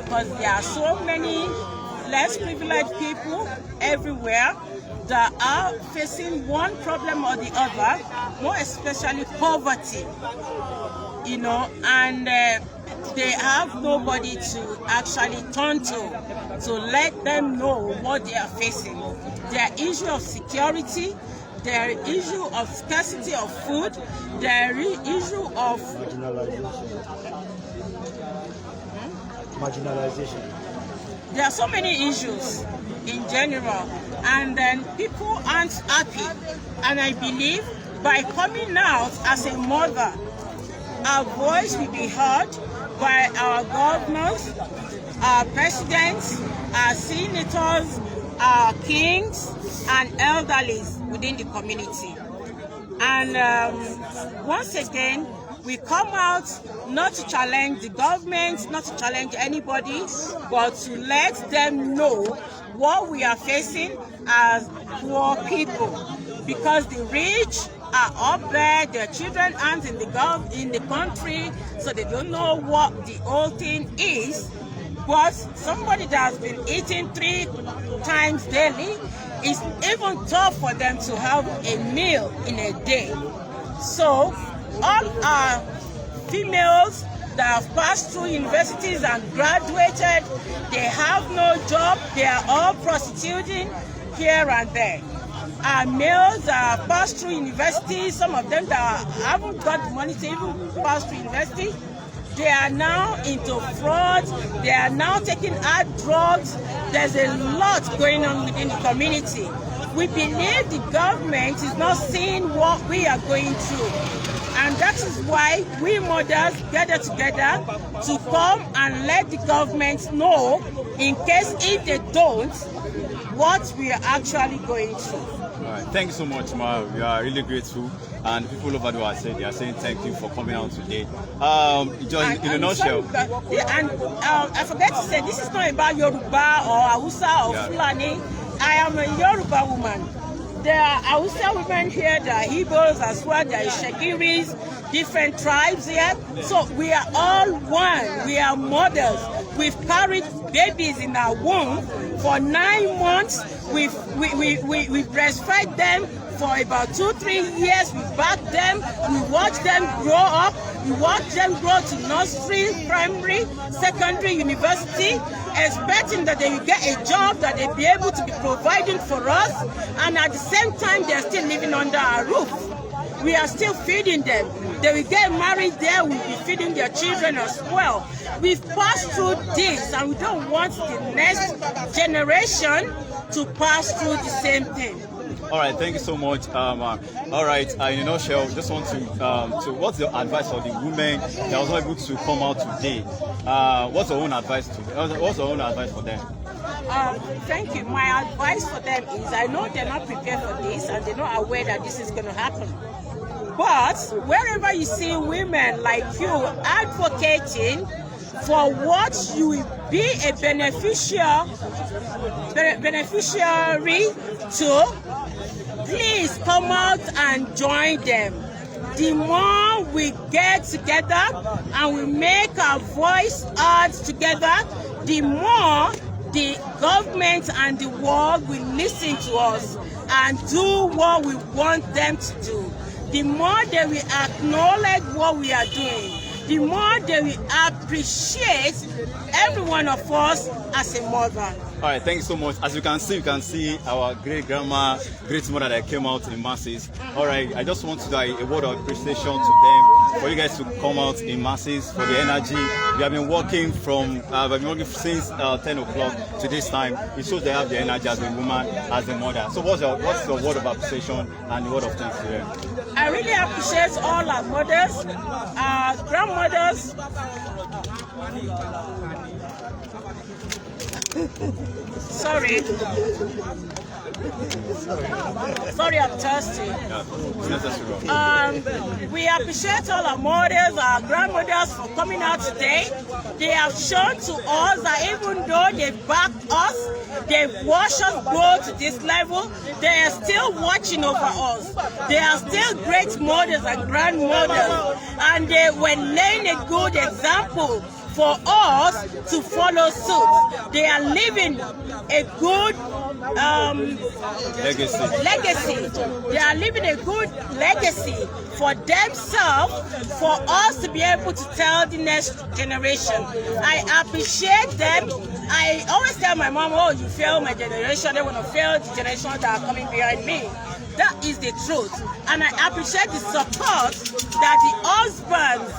F: because there are so many less privileged people everywhere that are facing one problem or the other, more especially poverty, you know, and they have nobody to actually turn to let them know what they are facing. Their issue of security, their issue of scarcity of food, their issue of
J: marginalization.
F: There are so many issues in general, and then people aren't happy. And I believe by coming out as a mother, our voice will be heard by our governors, our presidents, our senators, our kings, and elderlies within the community. And once again, we come out not to challenge the government, not to challenge anybody, but to let them know what we are facing as poor people. Because the rich are up there, their children aren't in the country, so they don't know what the whole thing is. But somebody that has been eating 3 times daily, it's even tough for them to have a meal in a day. So all our females that have passed through universities and graduated, they have no job, they are all prostituting here and there. Our males that have passed through university, some of them that haven't got the money to even pass through university, they are now into fraud, they are now taking hard drugs. There's a lot going on within the community. We believe the government is not seeing what we are going through. And that is why we mothers gather together to come and let the government know, in case if they don't, what we are actually going through.
A: All right. Thank you so much, Ma. We are really grateful. And people over there are saying thank you for coming out today. Just in a nutshell.
F: I forget to say, this is not about Yoruba or Hausa or Fulani. I am a Yoruba woman. There are Hausa women here, there are Igbos as well, there are Shekiris, different tribes here. So we are all one. We are mothers. We've carried babies in our womb for 9 months. We breastfed them for about 2-3 years. We back them. We watch them grow up. We watch them grow to nursery, primary, secondary, university, expecting that they will get a job, that they'll be able to be providing for us, and at the same time they're still living under our roof. We are still feeding them. They will get married there, we'll be feeding their children as well. We've passed through this, and we don't want the next generation to pass through the same thing.
A: All right, thank you so much. All right, in a nutshell, just want to what's your advice for the women that was not able to come out today? What's your own advice for them?
F: Thank you. My advice for them is, I know they're not prepared for this and they're not aware that this is going to happen. But wherever you see women like you advocating for what you will be a beneficiary to, please come out and join them. The more we get together and we make our voice heard together, the more the government and the world will listen to us and do what we want them to do. The more they will acknowledge what we are doing, the more they will appreciate every one of us as a mother.
A: All right, thank you so much. As you can see our great-grandma, great-mother that came out in masses. All right, I just want to do a word of appreciation to them, for you guys to come out in masses, for the energy. We have been working since 10 o'clock to this time. It shows they have the energy as a woman, as a mother. So what's your word of appreciation and the word of thanks to them?
F: I really appreciate all our mothers, our grandmothers. Sorry, I'm thirsty. We appreciate all our mothers, our grandmothers for coming out today. They have shown to us that even though they backed us, they've watched us grow to this level, they are still watching over us. They are still great mothers and grandmothers, and they were laying a good example for us to follow suit. They are living a good legacy. They are living a good legacy for themselves, for us to be able to tell the next generation. I appreciate them. I always tell my mom, oh, you fail my generation, they want to fail the generation that are coming behind me. That is the truth. And I appreciate the support that the husbands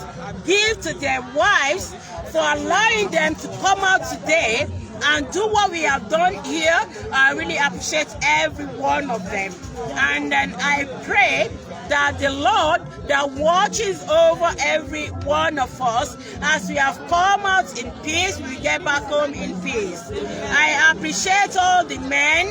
F: give to their wives for allowing them to come out today and do what we have done here. I really appreciate every one of them. And then I pray that the Lord that watches over every one of us, as we have come out in peace, we get back home in peace. I appreciate all the men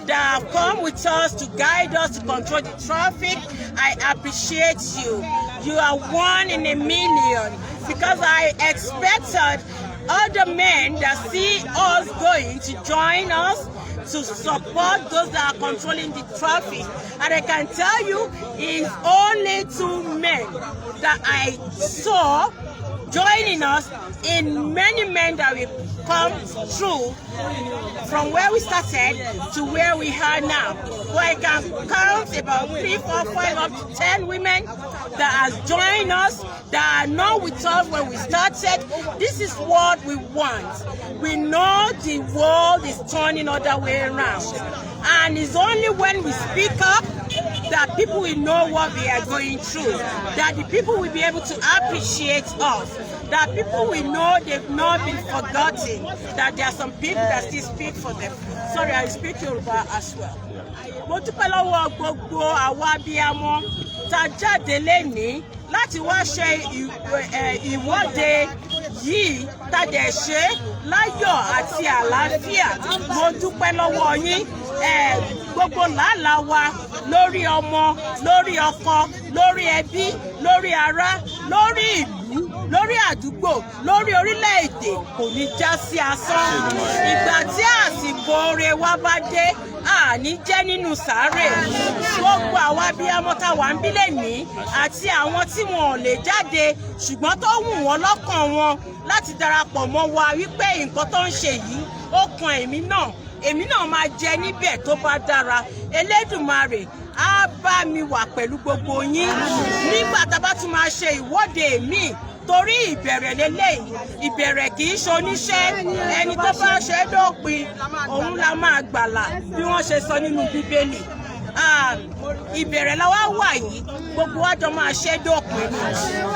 F: that have come with us to guide us to control the traffic. I appreciate you. You are one in a million, because I expected other men that see us going to join us to support those that are controlling the traffic. And I can tell you, it's only 2 men that I saw joining us in many men that will come through from where we started to where we are now. So I can count about 3, 4, 5, up to 10 women that has joined us, that are not with us when we started. This is what we want. We know the world is turning other way around. And it's only when we speak up that people will know what we are going through, that the people will be able to appreciate us, that people will know they've not been forgotten, that there are some people that still speak for them. Sorry, I speak Yoruba as well. Mo dúpẹ́ lọ́wọ́ gbogbo àwa abiyamọ tá jáde lénìí láti wá ṣe ìwọ́de yìí tá dẹ̀ ṣe láyọ̀ àti àlàáfíà. Mo dúpẹ́ lọ́wọ́ yín. Gbogbo làálàá wa lórí ọmọ, lórí ọkọ, lórí ẹbí, lórí ará, lórí ìlú, lórí àdúgbò, lórí orílẹ̀-èdè kò ní já sí asán. Ìgbà tí àsìkò oore wa bá dé, àní jẹ́ nínú sàárè. Gbogbo àwọn abiyamọ tá wà ń bí lẹ́nìí àti àwọn tí wọn ò lè jáde ṣùgbọ́n tó wù wọ́n lọ́kàn wọn láti darapọ̀ mọ́ wa wípé nǹkan tó ń ṣe yìí ó kan èmi náà máa jẹ níbẹ̀ tó bá dára. Elédùmarè á bá mi wà pẹ̀lú gbogbo yín nígbà tá a bá tún máa ṣe ìwọ́de míì, torí ìbẹ̀rẹ̀ lélẹ́yìí. Ìbẹ̀rẹ̀ kì í ṣoníṣẹ́, ẹni tó bá ṣe é dópin òun la máa gbàlà, bí wọ́n ṣe sọ nínú Bíbélì. Ìbẹ̀rẹ̀ la wá wà yìí, gbogbo wa jọ máa ṣe é dópin.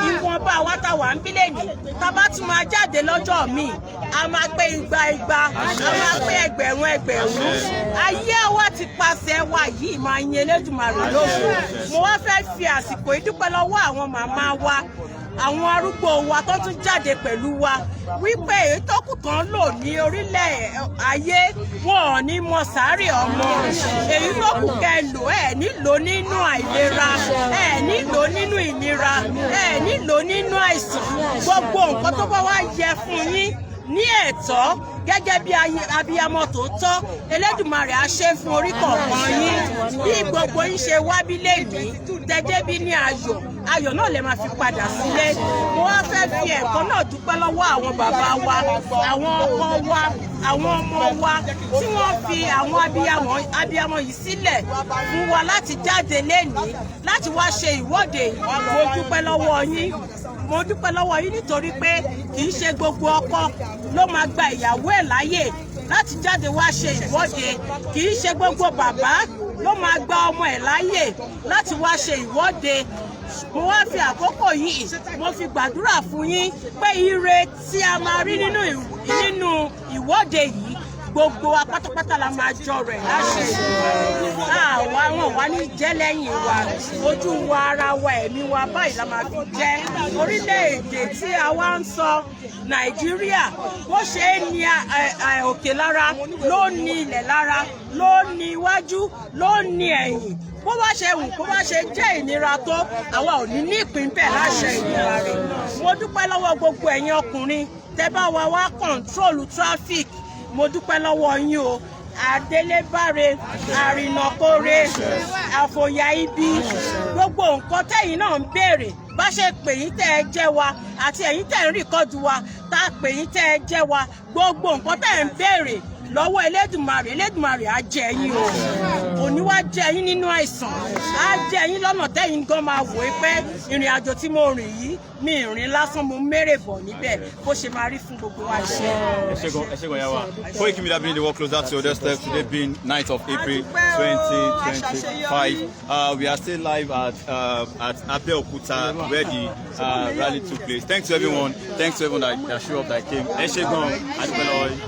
F: Ìwọ̀nba wa tá wà ń bí lẹ́nìí, tá bá tún máa jáde lọ́jọ́ míì, a máa pé igba, a máa pé ẹgbẹ̀rún. Ayé wa ti pàṣẹ wa yìí máa yin Elédùmarè lógo. Mo wá fẹ́ fi àsìkò ìdúpẹ́ lọ́wọ́ àwọn màmá wa, àwọn arúgbó wa tó tún jáde pẹ̀lú wa wípé èyí tó kù tán lò ní orílẹ̀ ayé wọn ò ní mọ sáré ọmọ. Èyí tó kù kẹ́ lò ẹ̀ nílò nínú àìlera, ẹ̀ nílò nínú ìnira, ẹ̀ nílò nínú àìsàn. Gbogbo nǹkan tó bá wá yẹ fún yín ní ẹ̀tọ́ gẹ́gẹ́ bí abiyamọ tòótọ́, Elédùmarè á ṣe fún orí kọ̀ọ̀kan yín. Bí gbogbo yín ṣe wá bí lénìí, tẹ́jẹ́ bí ní ayọ̀ náà lè máa fi padà sílé. Mo wá fẹ́ fi ẹ̀kọ́ náà dúpẹ́ lọ́wọ́ àwọn bàbá wa, àwọn ọkọ wa, àwọn ọmọ wa tí wọ́n fi àwọn abiyamọ yìí sílẹ̀ fún wa láti jáde lénìí láti wá ṣe ìwọ́de. Mo dúpẹ́ lọ́wọ́ yín. Mo dúpẹ́ lọ́wọ́ yín nítorí pé kì í ṣe gbogbo ọkọ ló máa gba ìyàwó ẹ̀ láyè láti jáde wá ṣe ìwọ́de. Kì í ṣe gbogbo bàbá ló máa gba ọmọ ẹ̀ láyè láti wá ṣe ìwọ́de. Mo wá fi àkókò yìí mo fi gbàdúrà fún yín pé ire tí a máa rí nínú ìwọ́de yìí gbogbo wa pátápátá la máa jọ rẹ̀ láṣẹ ìlú. Àwọn wa ní jẹ́ lẹ́yìn wa, ojú wa, ara wa, ẹ̀mí wa báyìí la máa fi jẹ́. Orílẹ̀-èdè tí a wá ń sọ Nàìjíríà, bó ṣe é ní òkè lára ló ní ilẹ̀ lára, ló ní iwájú, ló ní ẹ̀yìn. Bó bá ṣe wù kó bá ṣe jẹ́ ìnira tó, àwa ò ní ìpín bẹ́ẹ̀ láṣẹ ìnira rẹ̀. Mo dúpẹ́ lọ́wọ́ gbogbo ẹ̀yin ọkùnrin tẹ́ bá wa wá kọ̀ǹtrólù traffic. Mo dúpẹ́ lọ́wọ́ yín o. Adélébáre, àrìnàkóre, àfòyà ibi, gbogbo nǹkan tẹ́yìn náà ń béèrè bá ṣe pè yín tẹ́ ẹ jẹ́ wa àti ẹ̀yin tẹ́ ń rìkọ́dù wa tá a pè yín tẹ́ ẹ jẹ́ wa, gbogbo nǹkan tẹ́ ń béèrè lọ́wọ́ Elédùmarè á jẹ yín o òní wá jẹ yín nínú àìsàn á jẹ yín lọ́nà tẹ́yìn gan máa wò ó pé ìrìn àjò tí mo rìn yìí mi ìrìn lásán mo mérè bọ̀ níbẹ̀ bó ṣe máa rí fún gbogbo wa ṣe.
A: ẹ ṣé gan yawa Koiki Media bringing the work closer to your doorstep today being 9th of April 2025. We are still live at Abeokuta where the rally took place. Thanks to everyone that showed up that came. Ẹ ṣé gan adúpẹ́ lọ́wọ́ yín.